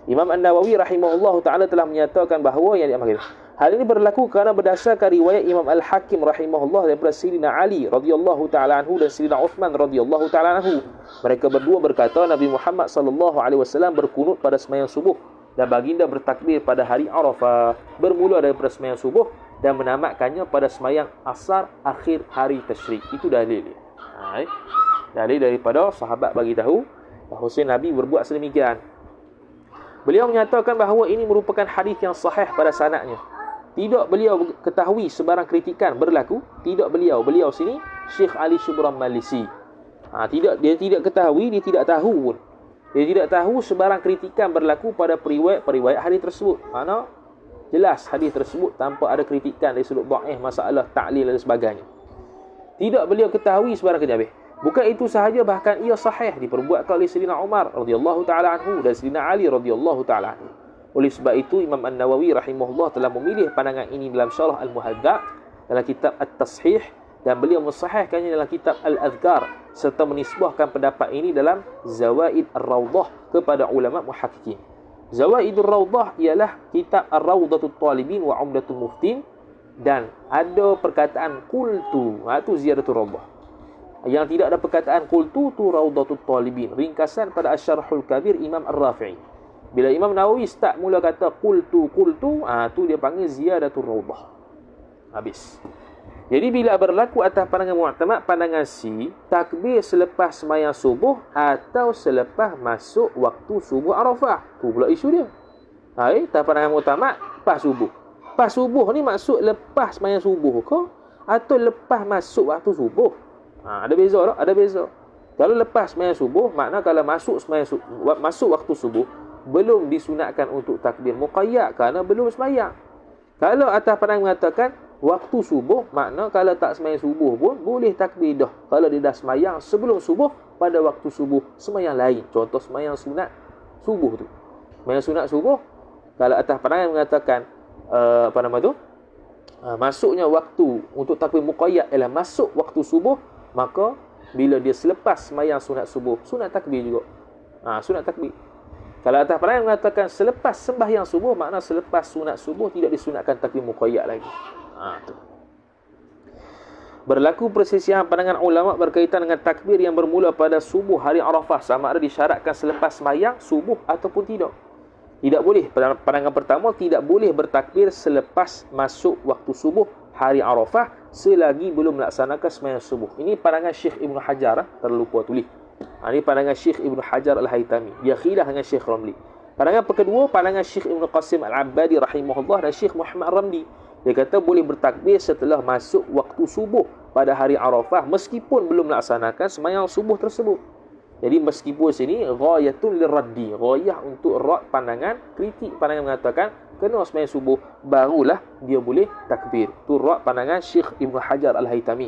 Imam An-Nawawi rahimahullah taala telah menyatakan bahawa yang diamalkan. Hal ini berlaku kerana berdasarkan riwayat Imam Al-Hakim rahimahullah daripada Sayyidina Ali radhiyallahu taala anhu dan Sayyidina Uthman radhiyallahu taala anhu. Mereka berdua berkata Nabi Muhammad sallallahu alaihi wasallam berkunut pada sembahyang subuh dan baginda bertakbir pada hari Arafah bermula daripada sembahyang subuh dan menamatkannya pada sembahyang asar akhir hari tasyrik. Itu dalil dia. Dalil daripada sahabat bagi tahu bahawa Nabi berbuat sedemikian. Beliau menyatakan bahawa ini merupakan hadis yang sahih pada sanadnya. tidak beliau ketahui sebarang kritikan berlaku. Tidak beliau sini Syekh Ali Shubran Malisi. Dia tidak ketahui, dia tidak tahu pun. Dia tidak tahu sebarang kritikan berlaku pada periwayat hadis tersebut. Mana jelas hadis tersebut tanpa ada kritikan dari sudut dhaif, masalah ta'lil dan sebagainya. Tidak beliau ketahui sebarang kejabih. Bukan itu sahaja, bahkan ia sahih diperbuatkan oleh Sayyidina Umar radhiyallahu taala anhu dan Sayyidina Ali radhiyallahu taala anhu. Oleh sebab itu Imam An-Nawawi rahimahullah telah memilih pandangan ini dalam Syarah Al-Muhadzab, dalam kitab At-Tashih, dan beliau mensahihkannya dalam kitab Al-Adhkar, serta menisbahkan pendapat ini dalam Zawaid Ar-Rawdah kepada ulama muhaqqiqin. Zawaid Ar-Rawdah ialah kitab Ar-Rawdatul Talibin wa Umdatul Muftin, dan ada perkataan qultu, itu ziyadatul rawdah. Yang tidak ada perkataan qultu tu Rawdatul Talibin, ringkasan pada Asy-Syarhul Kabir Imam Ar-Rafi'i. Bila Imam Nawawi start mula kata qultu, tu dia panggil ziyadatul rawdah. Habis. Jadi bila berlaku atas pandangan mu'tamad, pandangan C, takbir selepas sembahyang subuh atau selepas masuk waktu subuh Arafah. Tu pula isu dia. Atas pandangan mu'tamad, pas subuh. Pas subuh ni maksud lepas sembahyang subuh ke atau lepas masuk waktu subuh? Ada beza tak? Ada beza. Kalau lepas sembahyang subuh, makna kalau masuk waktu subuh, belum disunatkan untuk takbir muqayyad kerana belum sembahyang. Kalau atas pandang mengatakan waktu subuh, makna kalau tak sembahyang subuh pun boleh takbir dah. Kalau dia dah sembahyang sebelum subuh, pada waktu subuh sembahyang lain. Contoh sembahyang sunat subuh tu. Sembahyang sunat subuh, kalau atas pandangan mengatakan masuknya waktu untuk takbir muqayyad ialah masuk waktu subuh, maka bila dia selepas sembahyang sunat subuh, sunat takbir juga. Sunat takbir. Kalau atas pandangan mengatakan selepas sembahyang subuh, makna selepas sunat subuh tidak disunatkan takbir muqayyad lagi. Tu. Berlaku perselisihan pandangan ulama berkaitan dengan takbir yang bermula pada subuh hari Arafah, sama ada disyaratkan selepas sembahyang subuh ataupun tidak. Tidak boleh. Pandangan pertama, tidak boleh bertakbir selepas masuk waktu subuh hari Arafah selagi belum melaksanakan sembahyang subuh. Ini pandangan Syekh Ibn Hajar, terlupa tulis. Ini pandangan Syekh Ibn Hajar Al-Haytami. Dia khilaf dengan Syekh Ramli. Pandangan kedua, pandangan Syekh Ibn Qasim Al-Abbadi rahimahullah dan Syekh Muhammad Ramli. Dia kata boleh bertakbir setelah masuk waktu subuh pada hari Arafah meskipun belum melaksanakan sembahyang subuh tersebut. Jadi meskipun sini ghayatul liraddi, ghayah untuk rad pandangan kritik, pandangan mengatakan kena sembahyang subuh barulah dia boleh takbir. Tu rad pandangan Syekh Ibn Hajar Al-Haytami.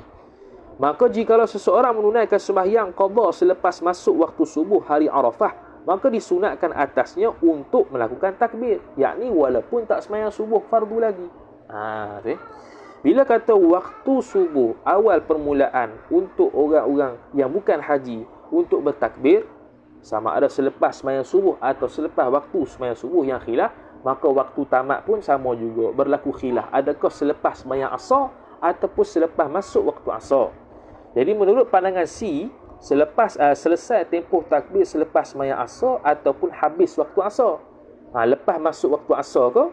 Maka jikalau seseorang menunaikan sembahyang qada selepas masuk waktu subuh hari Arafah, maka disunatkan atasnya untuk melakukan takbir, yakni walaupun tak sembahyang subuh fardu lagi. Bila kata waktu subuh awal permulaan untuk orang-orang yang bukan haji untuk bertakbir, sama ada selepas sembahyang subuh atau selepas waktu sembahyang subuh yang khilaf, maka waktu tamat pun sama juga, berlaku khilaf. Adakah selepas sembahyang asar ataupun selepas masuk waktu asar? Jadi menurut pandangan C, selesai tempoh takbir selepas sembahyang asar ataupun habis waktu asar. Lepas masuk waktu asar ke,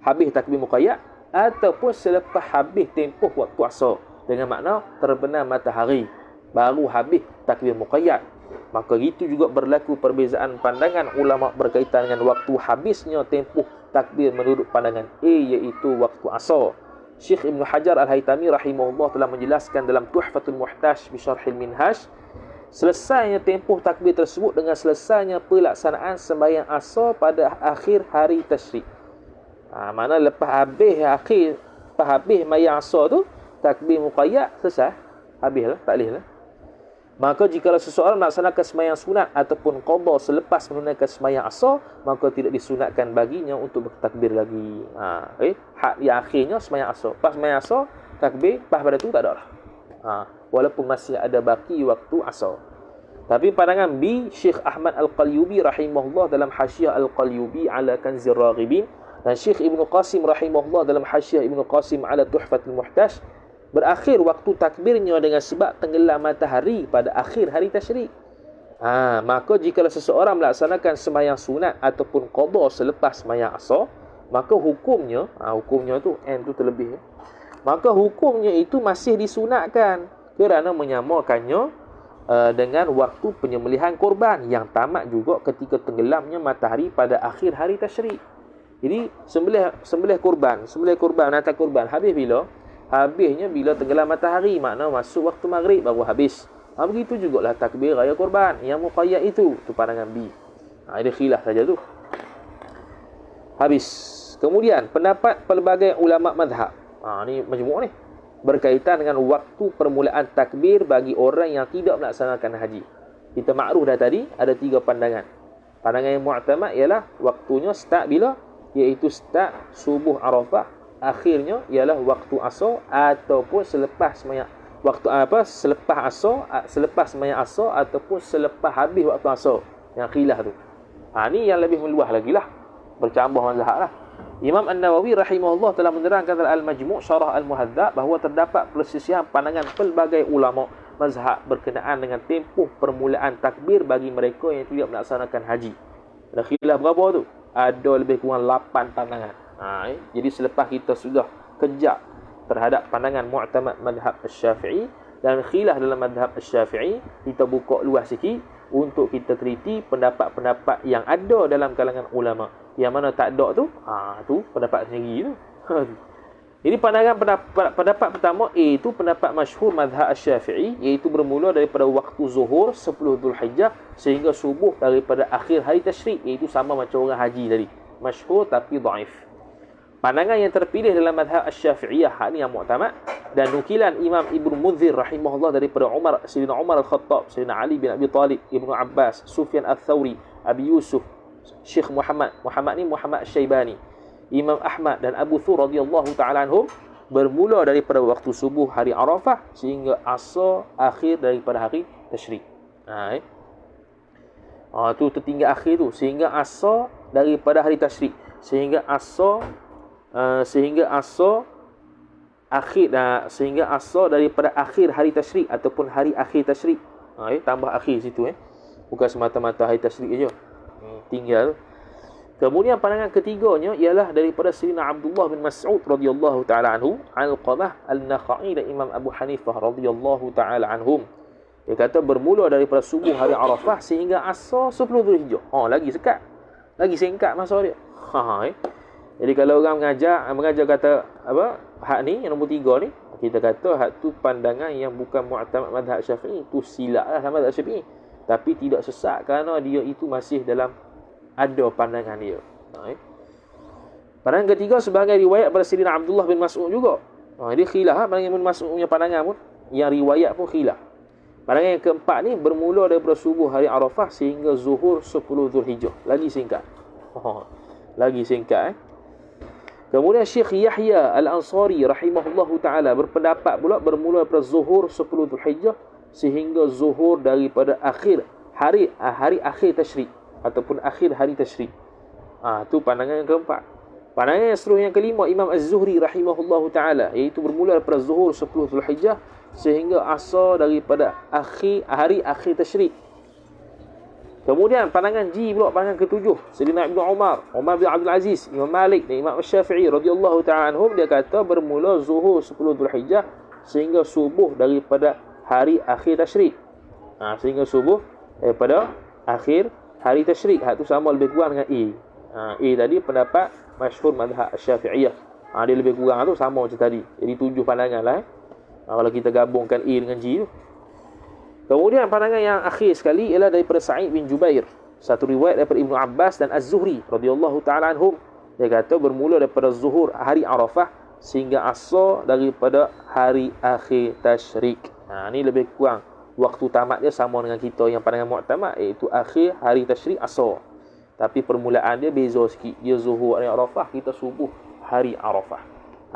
habis takbir muqayyad, ataupun selepas habis tempoh waktu asar, dengan makna terbenam matahari baru habis takbir muqayyad. Maka itu juga berlaku perbezaan pandangan ulama berkaitan dengan waktu habisnya tempoh takbir menurut pandangan A, iaitu waktu asar. Syekh Ibn Hajar Al-Haytami rahimahullah telah menjelaskan dalam Tuhfatul Muhtaj bi Syarhil Minhaj, selesainya tempoh takbir tersebut dengan selesainya pelaksanaan sembahyang asar pada akhir hari tasyrik. Mana lepas habis sembahyang asar tu, takbir muqayyad selesai, habislah, tak bolehlah. Maka jika seseorang melaksanakan sembahyang sunat ataupun qada selepas menunaikan sembahyang asar, maka tidak disunatkan baginya untuk bertakbir lagi. Hak yang akhirnya sembahyang asar. Pas sembahyang asar, takbir, pas pada tu tak ada lah. Walaupun masih ada baki waktu asar. Tapi pandangan B, Syekh Ahmad Al-Qalyubi rahimahullah dalam Hasyiah Al-Qalyubi ala Kanzir Raghibin, dan Syekh Ibn Qasim rahimahullah dalam Hasyiah Ibn Qasim ala Tuhfatul Muhtaj, berakhir waktu takbirnya dengan sebab tenggelam matahari pada akhir hari tasyrik. Maka jika seseorang melaksanakan sembahyang sunat ataupun qada selepas sembahyang asar, maka hukumnya tu N tu terlebih, maka hukumnya itu masih disunatkan kerana menyamakannya dengan waktu penyembelihan korban yang tamat juga ketika tenggelamnya matahari pada akhir hari tasyrik. Jadi sembelih kurban menatap kurban habis bila? Habisnya bila tenggelam matahari, makna masuk waktu maghrib baru habis. Begitu jugalah takbir raya kurban yang muqayyad itu pandangan B. Ada khilaf saja tu. Habis. Kemudian pendapat pelbagai ulama mazhab. Ni majmuk ni. Berkaitan dengan waktu permulaan takbir bagi orang yang tidak melaksanakan haji. Kita makruf dah tadi ada 3 pandangan. Pandangan yang mu'tamad ialah waktunya start bila? Iaitu start subuh Arafah, akhirnya ialah waktu asar ataupun selepas sembahyang waktu selepas sembahyang asar ataupun selepas habis waktu asar. Yang khilaf tu. Ni yang lebih meluas lagi lah. Bercambah mazhab lah. Imam An-Nawawi rahimahullah telah menerangkan dalam Al-Majmu' Syarah Al-Muhadzab bahawa terdapat persisihan pandangan pelbagai ulama mazhab berkenaan dengan tempoh permulaan takbir bagi mereka yang tidak melaksanakan haji. Ada khilaf berapa tu? Ada lebih kurang 8 pandangan. Jadi selepas kita sudah kejap terhadap pandangan mu'tamad madhab Asy-Syafi'i dan khilaf dalam madhab Asy-Syafi'i, kita buka luas sikit untuk kita teliti pendapat-pendapat yang ada dalam kalangan ulama. Yang mana tak ada tu, tu pendapat sendiri tu. Jadi pendapat pertama iaitu pendapat masyhur mazhab Asy-Syafi'i, iaitu bermula daripada waktu zuhur 10 Zulhijjah sehingga subuh daripada akhir hari tasyrik, iaitu sama macam orang haji tadi. Masyhur tapi dhaif. Pandangan yang terpilih dalam mazhab Asy-Syafi'iyah ni yang mu'tamad, dan nukilan Imam Ibnu Munzir rahimahullah daripada Sayyidina Umar Al-Khattab, Sayyidina Ali bin Abi Talib, Ibnu Abbas, Sufyan Ats-Tsauri, Abi Yusuf, Syekh Muhammad Asy-Syaibani, Imam Ahmad dan Abu Thur radhiyallahu taala anhum, bermula daripada waktu subuh hari Arafah sehingga asar akhir daripada hari tasyrik. Tu tertinggal akhir tu, sehingga asar daripada hari tasyrik, sehingga asar daripada akhir hari tasyrik ataupun hari akhir tasyrik. Tambah akhir situ bukan semata-mata hari tasyrik saja. Tinggal. Kemudian pandangan ketiganya ialah daripada Sayyidina Abdullah bin Mas'ud radhiyallahu taala anhu, Al-Qamah Al-Nakhai dan Imam Abu Hanifah radhiyallahu taala anhum. Dia kata bermula daripada subuh hari Arafah sehingga asar 10 Zulhijjah. Lagi sekat. Lagi singkat masa dia. Jadi kalau orang mengajar kata hak ni yang nombor 3 ni, kita kata hak tu pandangan yang bukan mu'tamad mazhab Syafi'i, tu silap lah sama mazhab Syafi'i, tapi tidak sesat kerana dia itu masih dalam ada pandangan dia. Pandangan ketiga sebagai riwayat pada Sayyidina Abdullah bin Mas'ud juga. Dia khilaf pandangan Ibn Mas'ud punya pandangan pun, yang riwayat pun khilaf. Pandangan yang keempat ni bermula daripada subuh hari Arafah sehingga zuhur 10 Zulhijjah. Lagi singkat. Lagi singkat. Kemudian Syekh Yahya Al-Ansari rahimahullahu taala berpendapat pula bermula daripada zuhur 10 Zulhijjah sehingga zuhur daripada hari akhir tasyrik ataupun akhir hari tasyrik. Tu pandangan yang keempat. Pandangan yang seterusnya yang kelima Imam Az-Zuhri rahimahullahu taala, iaitu bermula daripada zuhur 10 Zulhijjah sehingga asar daripada hari akhir tasyrik. Kemudian pandangan G pula, pandangan ketujuh Sayyidina Ibnu Umar bin Abdul Aziz, Imam Malik dan Imam Syafi'i radhiyallahu ta'ala anhum, dia kata bermula zuhur 10 Zulhijjah sehingga subuh daripada hari akhir tasyrik. Sehingga subuh daripada akhir hari tasyrik. Hak tu sama lebih kurang dengan A. Tadi pendapat masyhur mazhab Syafi'iyah. Dia lebih kurang tu sama macam tadi. Jadi 7 pandangan lah. Kalau kita gabungkan A dengan G tu. Kemudian pandangan yang akhir sekali ialah daripada Sa'id bin Jubair. Satu riwayat daripada Ibnu Abbas dan Az-Zuhri radhiyallahu ta'ala anhum. Dia kata bermula daripada zuhur hari Arafah sehingga asar daripada hari akhir tasyrik. Ni lebih kurang waktu tamat dia sama dengan kita yang pandangan mu'tamad, iaitu akhir hari tasyrik asar. Tapi permulaan dia beza sikit. Dia zuhur hari Arafah, kita subuh hari Arafah.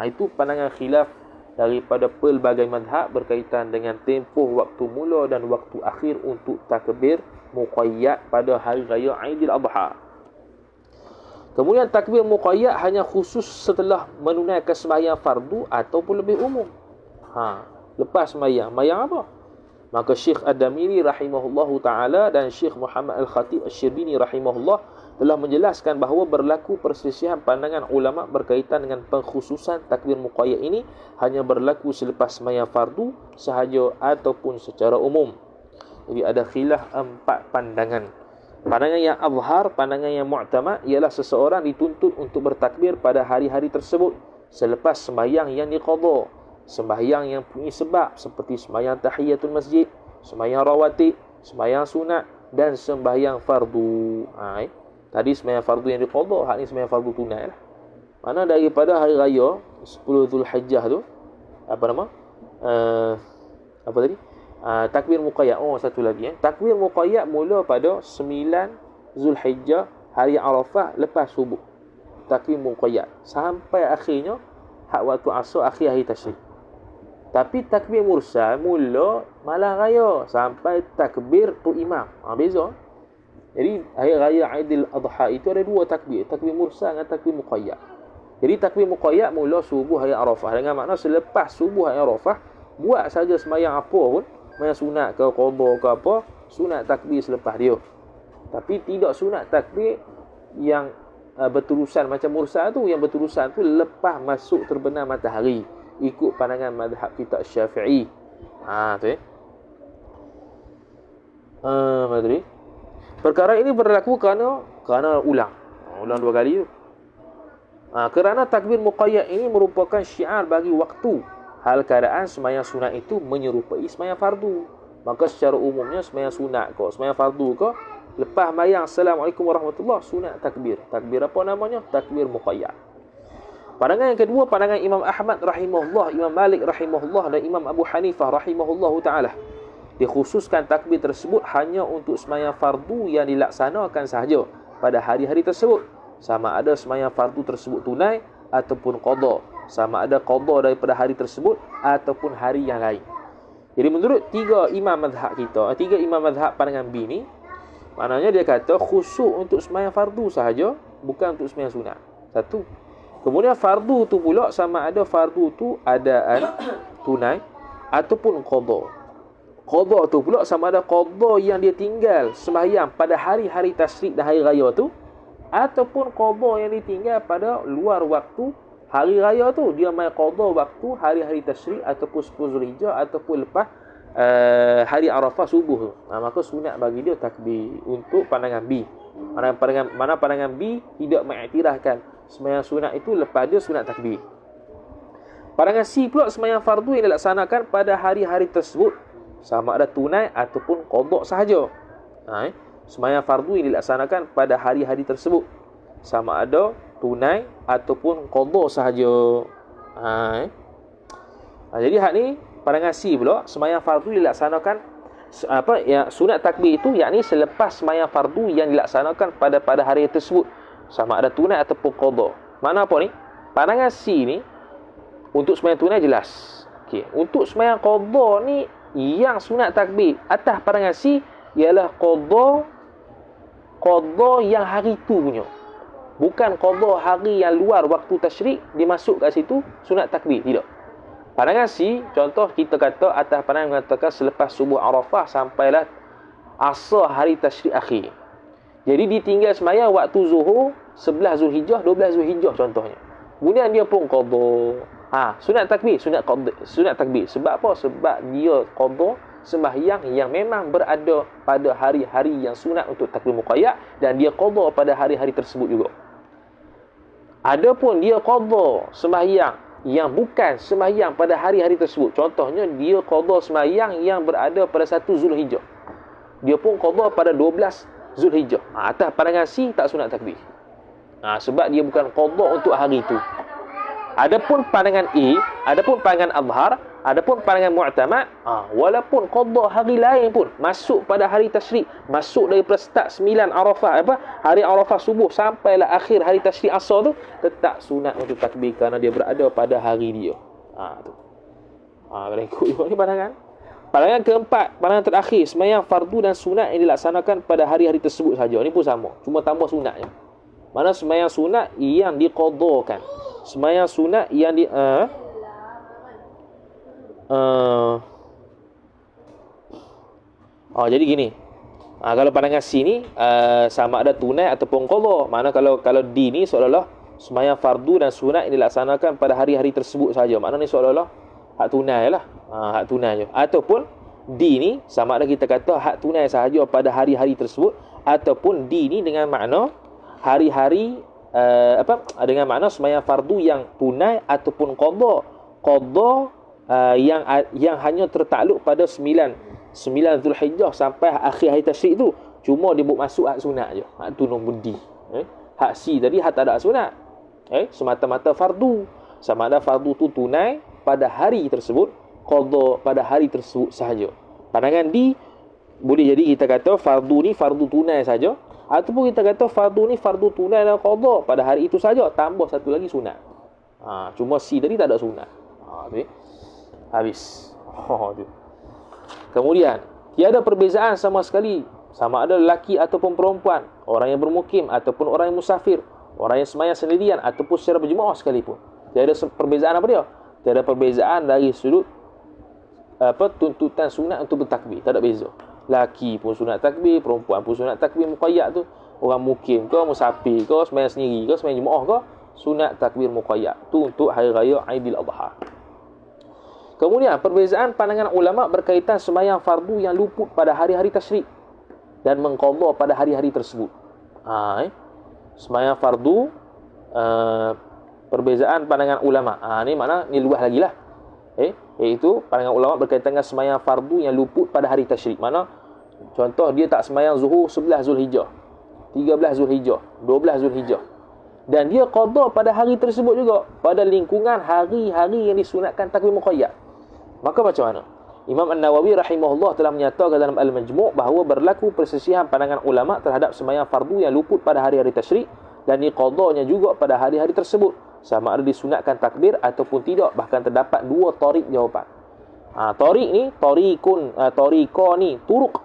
Itu pandangan khilaf daripada pelbagai mazhab berkaitan dengan tempoh waktu mula dan waktu akhir untuk takbir muqayyad pada hari raya Aidil Adha. Kemudian takbir muqayyad hanya khusus setelah menunaikan sembahyang fardu ataupun lebih umum. Lepas sembahyang apa? Maka Syekh Ad-Damiri rahimahullahu ta'ala dan Syekh Muhammad Al-Khatib Asy-Syirbini rahimahullah telah menjelaskan bahawa berlaku perselisihan pandangan ulama berkaitan dengan pengkhususan takbir muqayyad ini hanya berlaku selepas sembahyang fardu sahaja ataupun secara umum. Jadi ada khilaf 4 pandangan Pandangan yang azhar, pandangan yang mu'tamad ialah seseorang dituntut untuk bertakbir pada hari-hari tersebut selepas sembahyang yang diqadha. Sembahyang yang punya sebab seperti sembahyang tahiyatul masjid, sembahyang rawatib, sembahyang sunat dan sembahyang fardu. Tadi sembahyang fardu yang diqadha, hak ni sembahyang fardu tunai lah. Mana daripada hari raya 10 Zulhijjah tu apa nama? Apa tadi? Takbir muqayyad. Satu lagi takbir muqayyad mula pada 9 Zulhijjah hari Arafah lepas subuh. Takbir muqayyad sampai akhirnya hak waktu asar akhir hari tasyrik. Tapi takbir mursal mula malam raya sampai takbir tu imam. Beza. Jadi hari raya Aidil Adha itu ada dua takbir, takbir mursal dengan takbir muqayyad. Jadi takbir muqayyad mula subuh hari Arafah, dengan makna selepas subuh hari Arafah buat saja sembahyang apa pun, sembahyang sunat ke qadha ke apa, sunat takbir selepas dia. Tapi tidak sunat takbir yang berterusan macam mursal tu. Yang berterusan tu lepas masuk terbenam matahari, ikut pandangan mazhab kita Syafi'i. Tu Madri. Perkara ini berlaku kerana ulang dua kali tu. Kerana takbir muqayyad ini merupakan syiar bagi waktu, hal keadaan sembahyang sunat itu menyerupai sembahyang fardu. Maka secara umumnya sembahyang sunat ke, sembahyang fardu ke, lepas sembahyang Assalamualaikum warahmatullahi sunat takbir. Takbir apa namanya? Takbir muqayyad. Pandangan yang kedua, pandangan Imam Ahmad rahimahullah, Imam Malik rahimahullah dan Imam Abu Hanifah rahimahullah taala. Dikhususkan takbir tersebut hanya untuk sembahyang fardu yang dilaksanakan sahaja pada hari-hari tersebut. Sama ada sembahyang fardu tersebut tunai ataupun qadha. Sama ada qadha daripada hari tersebut ataupun hari yang lain. Jadi menurut tiga imam mazhab kita, tiga imam mazhab pandangan B ni, maknanya dia kata khusus untuk sembahyang fardu sahaja, bukan untuk sembahyang sunat. Satu. Kemudian fardu tu pula sama ada fardu tu adaan tunai ataupun qadha. Qadha tu pula sama ada qadha yang dia tinggal sembahyang pada hari-hari tasyrik dan hari raya tu, ataupun qadha yang ditinggal pada luar waktu hari raya tu. Dia mai qadha waktu hari-hari tasyrik ataupun 10 Zulhijjah ataupun lepas hari Arafah subuh tu. Maka sunat bagi dia takbir untuk pandangan B. Mana pandangan B tidak mengiktirafkan sembahyang sunat itu lepas dia sunat takbir. Pandangan C pula sembahyang fardu yang dilaksanakan pada hari-hari tersebut sama ada tunai ataupun qadha sahaja. Sembahyang fardu yang dilaksanakan pada hari-hari tersebut sama ada tunai ataupun qadha sahaja. Jadi hak ni pandangan C pula, sembahyang fardu dilaksanakan sunat takbir itu yakni selepas sembahyang fardu yang dilaksanakan pada hari tersebut sama ada tunai ataupun qadha. Mana apa ni? Pandangan C ni untuk sembahyang tunai jelas. Untuk sembahyang qadha ni yang sunat takbir atas pandangan C ialah qadha yang hari tu punya. Bukan qadha hari yang luar waktu tasyrik dimasuk kat situ sunat takbir, tidak. Pandangan C, contoh kita kata atas pandangan mengatakan selepas subuh Arafah sampailah asar hari tasyrik akhir. Jadi ditinggal sembahyang waktu zuhur 11 Zulhijjah, 12 Zulhijjah contohnya. Kemudian dia pun qadha. Sunat takbir, sunat takbir. Sebab apa? Sebab dia qadha sembahyang yang memang berada pada hari-hari yang sunat untuk takbir muqayyad dan dia qadha pada hari-hari tersebut juga. Adapun dia qadha sembahyang yang bukan sembahyang pada hari-hari tersebut, contohnya dia qadha sembahyang yang berada pada 1 Zulhijjah, dia pun qadha pada 12 Zulhijjah, atas pandangan C tak sunat takbir. Sebab dia bukan qadha untuk hari itu. Adapun pandangan E, adapun pandangan azhar, adapun pandangan mu'tamad, walaupun qadha hari lain pun masuk pada hari tasyrik, masuk daripada start 9 Arafah hari Arafah subuh sampailah akhir hari tasyrik asar tu, tetap sunat untuk takbir kerana dia berada pada hari dia. Tu. Kalau ikut juga ni pandangan. Pandangan keempat, pandangan terakhir, sembahyang fardu dan sunat yang dilaksanakan pada hari-hari tersebut saja. Ini pun sama, cuma tambah sunatnya. Mana sembahyang sunat yang diqadhakan. Sembahyang sunat yang jadi gini. Kalau pandangan C ni sama ada tunai ataupun qadha. Mana kalau D ni seolah-olah sembahyang fardu dan sunat yang dilaksanakan pada hari-hari tersebut saja. Mana ni seolah-olah hak tunai lah. Hak tunai je. Ataupun D ni sama ada kita kata hak tunai sahaja pada hari-hari tersebut ataupun di ni dengan makna hari-hari dengan makna sembahyang fardu yang tunai ataupun qada yang hanya tertakluk pada 9 Zulhijjah sampai akhir hari tasyrik tu. Cuma dia buat masuk hak sunat je. Hak tu nombor D. Hak C tadi hak tak ada hak sunat. Semata-mata fardu. Sama ada fardu tu tunai pada hari tersebut, qada pada hari tersebut sahaja. Pandangan D, boleh jadi kita kata fardu ni fardu tunai saja, ataupun kita kata fardu ni fardu tunai dan qada pada hari itu saja, tambah satu lagi sunat. Cuma C tadi tak ada sunat. Habis. Tu. Kemudian, tiada perbezaan sama sekali sama ada lelaki ataupun perempuan, orang yang bermukim ataupun orang yang musafir, orang yang sembahyang sendirian ataupun secara berjemaah sekalipun. Tiada perbezaan apa dia? Tiada perbezaan dari sudut tuntutan sunat untuk bertakbir. Tak ada beza. Laki pun sunat takbir, perempuan pun sunat takbir muqayyad tu. Orang mukim ke, musafir ke, sembahyang sendiri ke, sembahyang jemaah ke, sunat takbir muqayyad tu untuk hari raya Aidil Adha. Kemudian perbezaan pandangan ulama berkaitan sembahyang fardu yang luput pada hari-hari tasyrik dan mengqadha pada hari-hari tersebut. Sembahyang fardu, perbezaan pandangan ulama. Ni makna ni luas lagi lah. Iaitu pandangan ulama berkaitan dengan sembahyang fardu yang luput pada hari tasyrik. Mana contoh dia tak sembahyang zuhur 11 Zulhijjah, 13 Zulhijjah, 12 Zulhijjah, dan dia qada pada hari tersebut juga, pada lingkungan hari-hari yang disunatkan takbir muqayyad. Maka macam mana? Imam An-Nawawi rahimahullah telah menyatakan dalam Al-Majmu' bahawa berlaku persisihan pandangan ulama terhadap sembahyang fardu yang luput pada hari-hari tasyrik dan diqadanya juga pada hari-hari tersebut, sama ada disunatkan takbir ataupun tidak. Bahkan terdapat dua tarik jawapan. Tarik ni, tarika ni, turuk.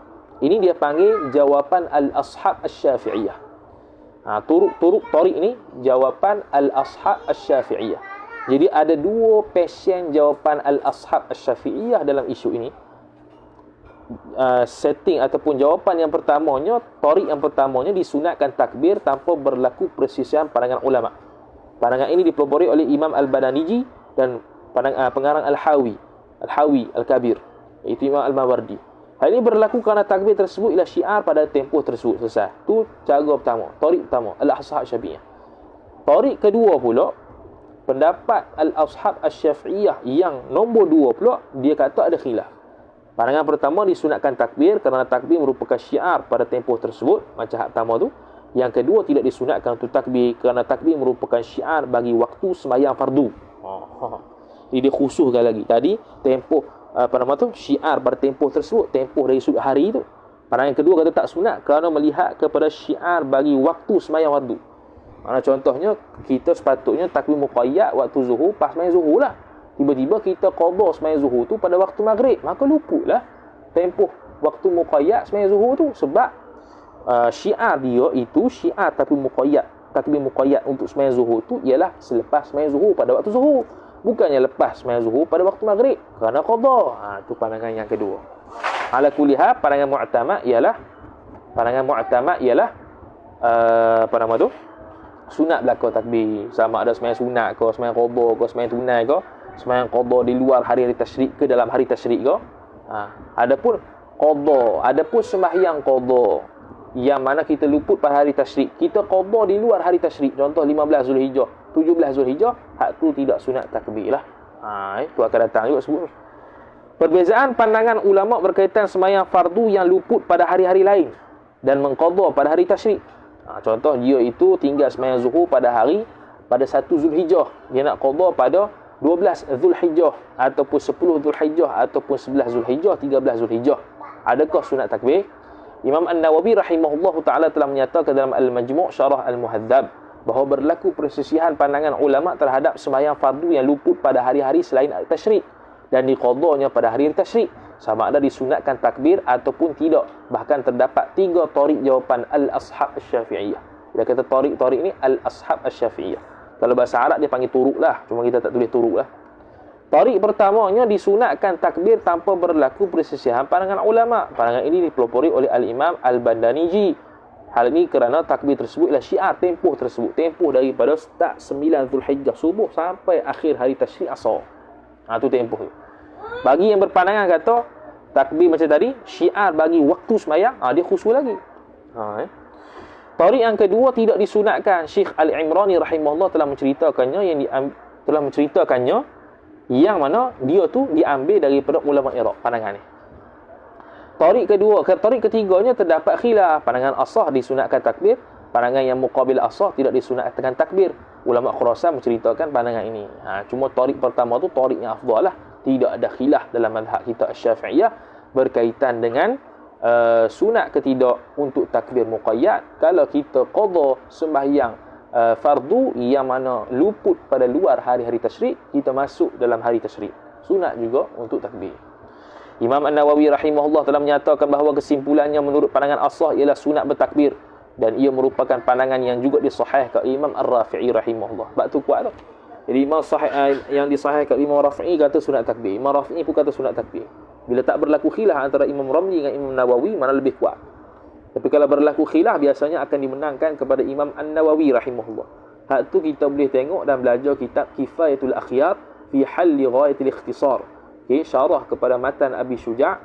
Ini dia panggil jawapan al-ashab asy-Syafi'iyah. Turuk tarik ni jawapan al-ashab asy-Syafi'iyah. Jadi ada dua pasien jawapan al-ashab asy-Syafi'iyah dalam isu ini. Setting ataupun jawapan yang pertamanya, tarik yang pertamanya disunatkan takbir tanpa berlaku persisihan pandangan ulama. Pandangan ini dipelopori oleh Imam Al-Badaniji dan pengarang Al-Hawi Al-Kabir, iaitu Imam Al-Mawardi. Hal ini berlaku kerana takbir tersebut ialah syiar pada tempoh tersebut. Selesai. Itu cara pertama, tarik pertama, al-ashab asy-Syafi'iyah. Tarik kedua pula, pendapat al-ashab asy-Syafi'iyah yang nombor 2 pula, dia kata ada khilaf. Pandangan pertama disunatkan takbir kerana takbir merupakan syiar pada tempoh tersebut, macam hak pertama tu. Yang kedua tidak disunatkan untuk takbir kerana takbir merupakan syiar bagi waktu sembahyang fardu. Jadi dia khususkan lagi. Tadi tempoh syiar pada tempoh tersebut, tempoh dari sudut hari tu. Pandangan kedua kata tak sunat kerana melihat kepada syiar bagi waktu sembahyang fardu. Mana contohnya, kita sepatutnya takbir muqayyad waktu zuhur, pas sembahyang zuhur lah. Tiba-tiba kita qadha sembahyang zuhur tu pada waktu maghrib, maka luputlah tempoh waktu muqayyad sembahyang zuhur tu. Sebab syiar dia itu syiar takbir muqayyad untuk sembahyang zuhur tu ialah selepas sembahyang zuhur pada waktu zuhur, bukannya lepas sembahyang zuhur pada waktu maghrib kerana qadha. Itu pandangan yang kedua. Ala kulli hal, pandangan mu'tamad ialah sunat belaka takbir, sama ada sembahyang sunat ke, sembahyang qadha ke, sembahyang tunai ke, sembahyang qadha di luar hari-hari tasyrik ke dalam hari tasyrik ke. Adapun sembahyang qadha yang mana kita luput pada hari tasyrik, kita qadha di luar hari tasyrik, contoh 15 Zulhijjah, 17 Zulhijjah, hak tu tidak sunat takbir lah. Itu akan datang juga sebut. Perbezaan pandangan ulama berkaitan sembahyang fardu yang luput pada hari-hari lain dan mengqadha pada hari tasyrik. Contoh dia itu tinggal sembahyang zuhur pada 1 Zulhijjah, dia nak qadha pada 12 Zulhijjah ataupun 10 Zulhijjah ataupun 11 Zulhijjah, 13 Zulhijjah. Adakah sunat takbir? Imam An-Nawawi rahimahullahu ta'ala telah menyatakan dalam Al-Majmu' Syarah Al-Muhadzab bahawa berlaku persisihan pandangan ulama terhadap sembahyang fardu yang luput pada hari-hari selain tasyrik dan diqadhanya pada hari tasyrik, sama ada disunatkan takbir ataupun tidak. Bahkan terdapat 3 tarik jawapan al-ashab asy-Syafi'iyah. Dia kata tarik ni al-ashab asy-Syafi'iyah. Kalau bahasa Arab dia panggil turuk lah, cuma kita tak tulis turuk lah. Tarik pertamanya disunatkan takbir tanpa berlaku persisihan pandangan ulama. Pandangan ini dipelopori oleh Al-Imam Al-Badaniji. Hal ini kerana takbir tersebut ialah syiar tempoh tersebut, tempoh daripada start 9 Zulhijjah subuh sampai akhir hari tasyrik asar. Itu tempoh tu. Bagi yang berpandangan kata takbir macam tadi syiar bagi waktu sembahyang, dia khusus lagi. Tariq yang kedua tidak disunatkan. Syekh Al-Imrani rahimahullah telah menceritakannya yang mana dia tu diambil daripada ulama Iraq pandangan ni. Tariq kedua, tariq ketiganya terdapat khilaf. Pandangan Ashah disunatkan takbir, pandangan yang muqabil Ashah tidak disunatkan takbir. Ulama Khurasan menceritakan pandangan ini. Cuma tariq pertama tu tariq yang afdal lah. Tidak ada khilaf dalam mazhab kita Asy-Syafi'iyah berkaitan dengan sunat ke tidak untuk takbir muqayyad. Kalau kita qada sembahyang fardu yang mana luput pada luar hari-hari tasyrik, kita masuk dalam hari tasyrik, sunat juga untuk takbir. Imam An-Nawawi rahimahullah telah menyatakan bahawa kesimpulannya menurut pandangan Ashah ialah sunat bertakbir, dan ia merupakan pandangan yang juga disahihkan Imam Ar-Rafi'i rahimahullah. Sebab tu kuat tu. Jadi Imam yang disahihkan Imam Rafi'i kata sunat takbir, Imam Rafi'i pun kata sunat takbir. Bila tak berlaku khilaf antara Imam Ramli dengan Imam Nawawi, mana lebih kuat? Tapi kalau berlaku khilaf, biasanya akan dimenangkan kepada Imam An-Nawawi rahimahullah. Hak tu kita boleh tengok dan belajar kitab Kifayatul Akhyar fi Halli Ghayatil Ikhtisar. Okey, syarah kepada matan Abi Syuja'.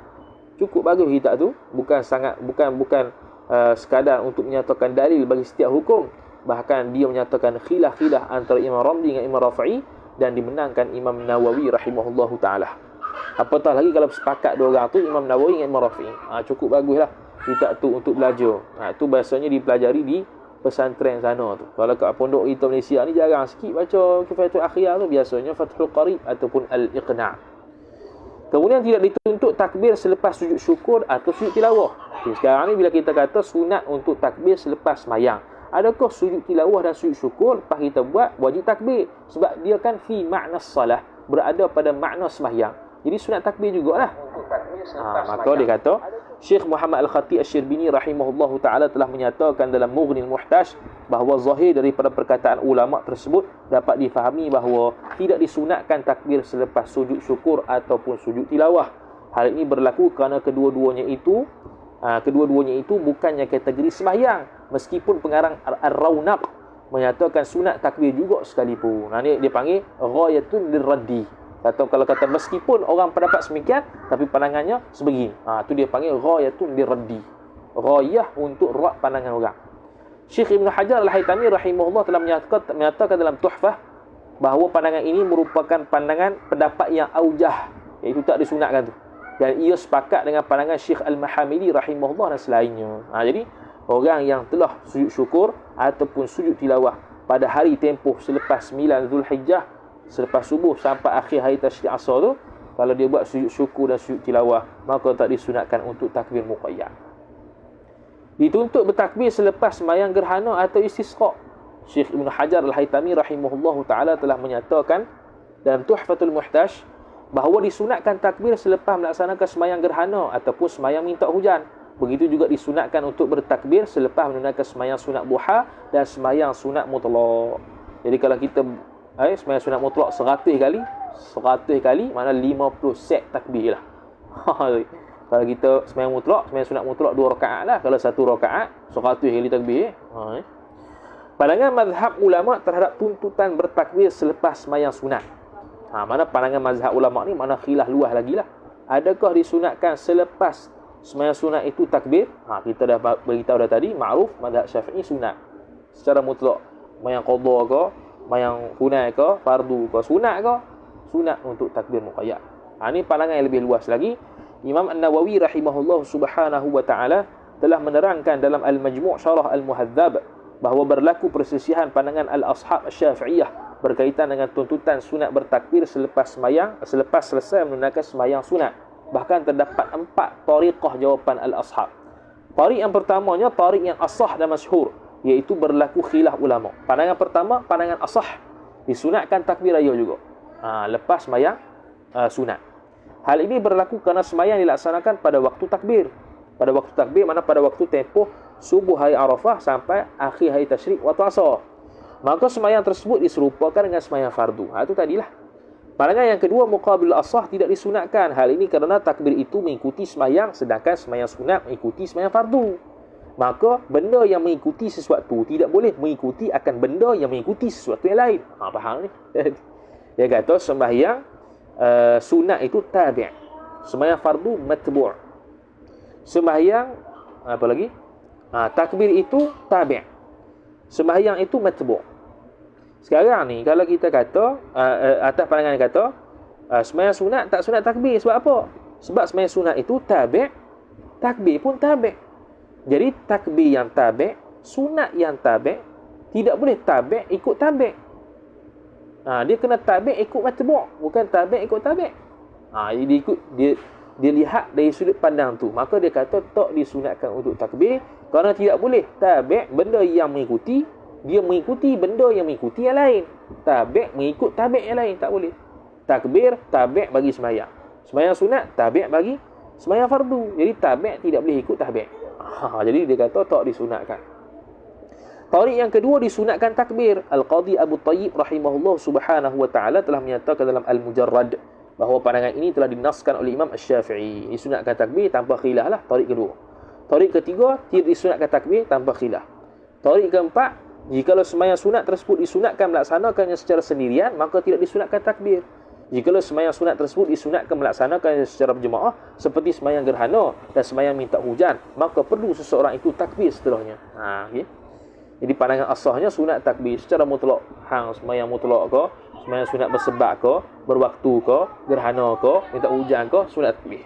Cukup bagus kitab tu, bukan sekadar untuk menyatakan dalil bagi setiap hukum. Bahkan dia menyatakan khilaf-khilaf antara Imam Ramli dengan Imam Rafi'i dan dimenangkan Imam Nawawi rahimahullahu taala. Apatah lagi kalau sepakat dua orang tu Imam Nawawi dengan Imam Rafi'i. Cukup baguslah kitab tu untuk belajar. Tu biasanya dipelajari di pesantren sana tu. Kalau kat pondok kita Malaysia ni jarang sikit baca Kifayatul Akhyar tu, biasanya Fathul Qarib ataupun Al-Iqna'. Kemudian tidak dituntut takbir selepas sujud syukur atau sujud tilawah. Sekarang ni bila kita kata sunat untuk takbir selepas sembahyang, adakah sujud tilawah dan sujud syukur lepas kita buat wajib takbir? Sebab dia kan fi makna salah, berada pada makna sembahyang. Jadi sunat takbir jugalah. Maka dia kata Syekh Muhammad Al-Khatib Asy-Syirbini rahimahullahu taala telah menyatakan dalam Mughnil Muhtaj bahawa zahir daripada perkataan ulama tersebut dapat difahami bahawa tidak disunatkan takbir selepas sujud syukur ataupun sujud tilawah. Hal ini berlaku kerana kedua-duanya itu bukannya kategori sembahyang, meskipun pengarang Ar-Rawnaq menyatakan sunat takbir juga sekalipun. Ini dia panggil ghayatun lirraddi. Kalau kata meskipun orang pendapat semikian, tapi pandangannya sebegini. Tu dia panggil ghayatun lirraddi. Ghayah untuk rad pandangan orang. Syekh Ibn Hajar Al-Haytami rahimahullah telah menyatakan dalam Tuhfah bahawa pandangan ini merupakan pandangan pendapat yang aujah, iaitu tak disunatkan tu. Dan ia sepakat dengan pandangan Syekh Al-Mahamili rahimahullah dan selainnya. Jadi orang yang telah sujud syukur ataupun sujud tilawah pada hari tempoh selepas 9 Zulhijjah, selepas subuh sampai akhir hari tasyrik asar tu, kalau dia buat sujud syukur dan sujud tilawah, maka tak disunatkan untuk takbir muqayyad. Dituntut bertakbir selepas sembahyang gerhana atau istisqa. Syekh Ibn Hajar Al-Haytami rahimahullahu taala telah menyatakan dalam Tuhfatul Muhtaj bahawa disunatkan takbir selepas melaksanakan sembahyang gerhana ataupun sembahyang minta hujan. Begitu juga disunatkan untuk bertakbir selepas menunaikan sembahyang sunat duha dan sembahyang sunat mutlaq. Jadi kalau kita sembahyang sunat mutlaq 100 kali mana 50 set takbir lah. Kalau kita sembahyang sunat mutlaq 2 rakaat lah. Kalau 1 rakaat 100 kali takbir. Pandangan mazhab ulama terhadap tuntutan bertakbir selepas sembahyang sunat. Mana pandangan mazhab ulama ni mana khilaf luas lagi lah. Adakah disunatkan selepas sembahyang sunat itu takbir? Kita dah beritahu dah tadi, ma'ruf mazhab Syafi'i sunat secara mutlak. Sembahyang qadha ke, sembahyang hunai ke, fardu ke, sunat ke, sunat untuk takbir muqayyad. Ini pandangan yang lebih luas lagi. Imam An-Nawawi rahimahullah subhanahu wa ta'ala telah menerangkan dalam Al-Majmu' Syarah Al-Muhadzab bahawa berlaku perselisihan pandangan Al-Ashab Asy-Syafi'iyah berkaitan dengan tuntutan sunat bertakbir selepas selesai menunaikan sembahyang sunat. Bahkan terdapat 4 tariqah jawapan Al-Ashab. Tariq yang pertamanya tariq yang asah dan masyhur, iaitu berlaku khilaf ulama. Pandangan pertama, pandangan asah, disunatkan takbir raya juga lepas sembahyang sunat. Hal ini berlaku kerana sembahyang dilaksanakan pada waktu takbir. Pada waktu takbir mana pada waktu tempoh subuh hari Arafah sampai akhir hari tasyrik waktu asar. Maka sembahyang tersebut diserupakan dengan sembahyang fardu. Itu tadilah. Pandangan yang kedua, muqabil asah, tidak disunatkan. Hal ini kerana takbir itu mengikuti sembahyang, sedangkan sembahyang sunat mengikuti sembahyang fardu. Maka benda yang mengikuti sesuatu tidak boleh mengikuti akan benda yang mengikuti sesuatu yang lain. Faham ni? Dia kata sembahyang sunat itu tabi', sembahyang fardu matbu'. Sembahyang apa lagi? Takbir itu tabi'. Sembahyang itu matbu'. Sekarang ni kalau kita kata atas pandangan kata sembahyang sunat tak sunat takbir, sebab apa? Sebab sembahyang sunat itu tabi', takbir pun tabi'. Jadi takbir yang tabi', sunat yang tabi', tidak boleh tabi' ikut tabi'. Dia kena tabi' ikut matbu', bukan tabi' ikut tabi'. Jadi dia lihat dari sudut pandang tu, maka dia kata tak disunatkan untuk takbir, kerana tidak boleh tabi' benda yang mengikuti, dia mengikuti benda yang mengikuti yang lain. Tabi' mengikut tabi' yang lain, tak boleh. Takbir tabi' bagi sembahyang, sembahyang sunat tabi' bagi sembahyang fardu. Jadi tabi' tidak boleh ikut tabi'. Jadi dia kata tak disunatkan. Tarik yang kedua, disunatkan takbir. Al-Qadhi Abu Tayyib rahimahullah subhanahu wa ta'ala telah menyatakan dalam Al-Mujarrad bahawa pandangan ini telah dinaskan oleh Imam Asy-Syafi'i. Disunatkan takbir tanpa khilaf lah. Tarik kedua. Tarik ketiga, tidak disunatkan takbir tanpa khilaf. Tarik keempat, jikalau sembahyang sunat tersebut disunatkan melaksanakannya secara sendirian, maka tidak disunatkan takbir. Jikalau sembahyang sunat tersebut disunatkan melaksanakannya secara berjemaah, seperti sembahyang gerhana dan sembahyang minta hujan, maka perlu seseorang itu takbir setelahnya. Okay. Jadi pandangan asahnya sunat takbir secara mutlak. Sembahyang mutlak ke, sembahyang sunat bersebab ke, berwaktu ke, gerhana ke, minta hujan ke, sunat takbir.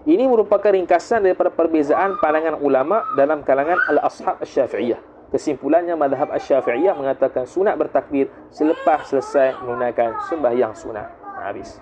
Ini merupakan ringkasan daripada perbezaan pandangan ulama dalam kalangan al-ashab asy-Syafi'iyah. Kesimpulannya, mazhab asy-Syafi'iyah mengatakan sunat bertakbir selepas selesai menunaikan sembahyang sunat. Habis.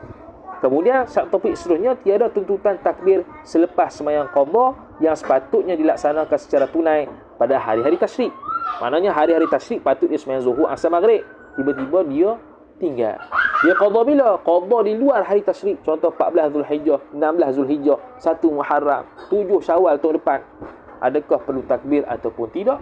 Kemudian topik seterusnya, tiada tuntutan takbir selepas sembahyang qadha yang sepatutnya dilaksanakan secara tunai pada hari-hari tasyrik. Maknanya hari-hari tasyrik patut dia sembahyang zuhur, asar, maghrib. Tiba-tiba dia tinggal. Dia qadha bila? Qadha di luar hari tasyrik. Contoh 14 Zulhijjah, 16 Zulhijjah, 1 Muharram, 7 Syawal tahun depan. Adakah perlu takbir ataupun tidak?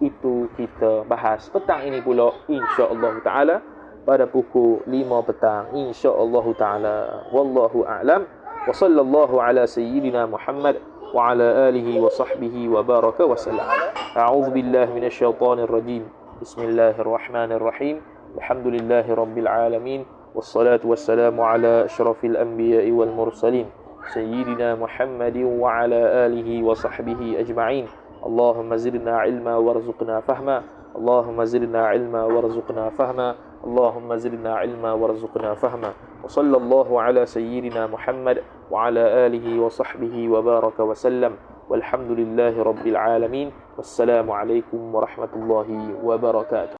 Itu kita bahas petang ini pula, insya-Allah taala, pada pukul 5 petang, insya-Allah taala. Wallahu a'lam. Wa sallallahu ala sayyidina Muhammad wa ala alihi wa sahbihi wa baraka wa sallam. A'udzu billahi minasyaitonir rajim. Bismillahirrahmanirrahim. Alhamdulillahi rabbil alamin. Wassalatu wassalamu ala asyrafil anbiya'i wal mursalin sayyidina Muhammadin wa ala alihi wa sahbihi ajma'in. Allahumma zidna ilma warzuqna fahma. Allahumma zidna ilma warzuqna fahma. Allahumma zidna ilma warzuqna fahma. Wa sallallahu ala sayyidina Muhammad wa ala alihi wa sahbihi wa baraka wa sallam. Walhamdulillahi rabbil alamin. Wassalamu alaikum warahmatullahi wabarakatuh.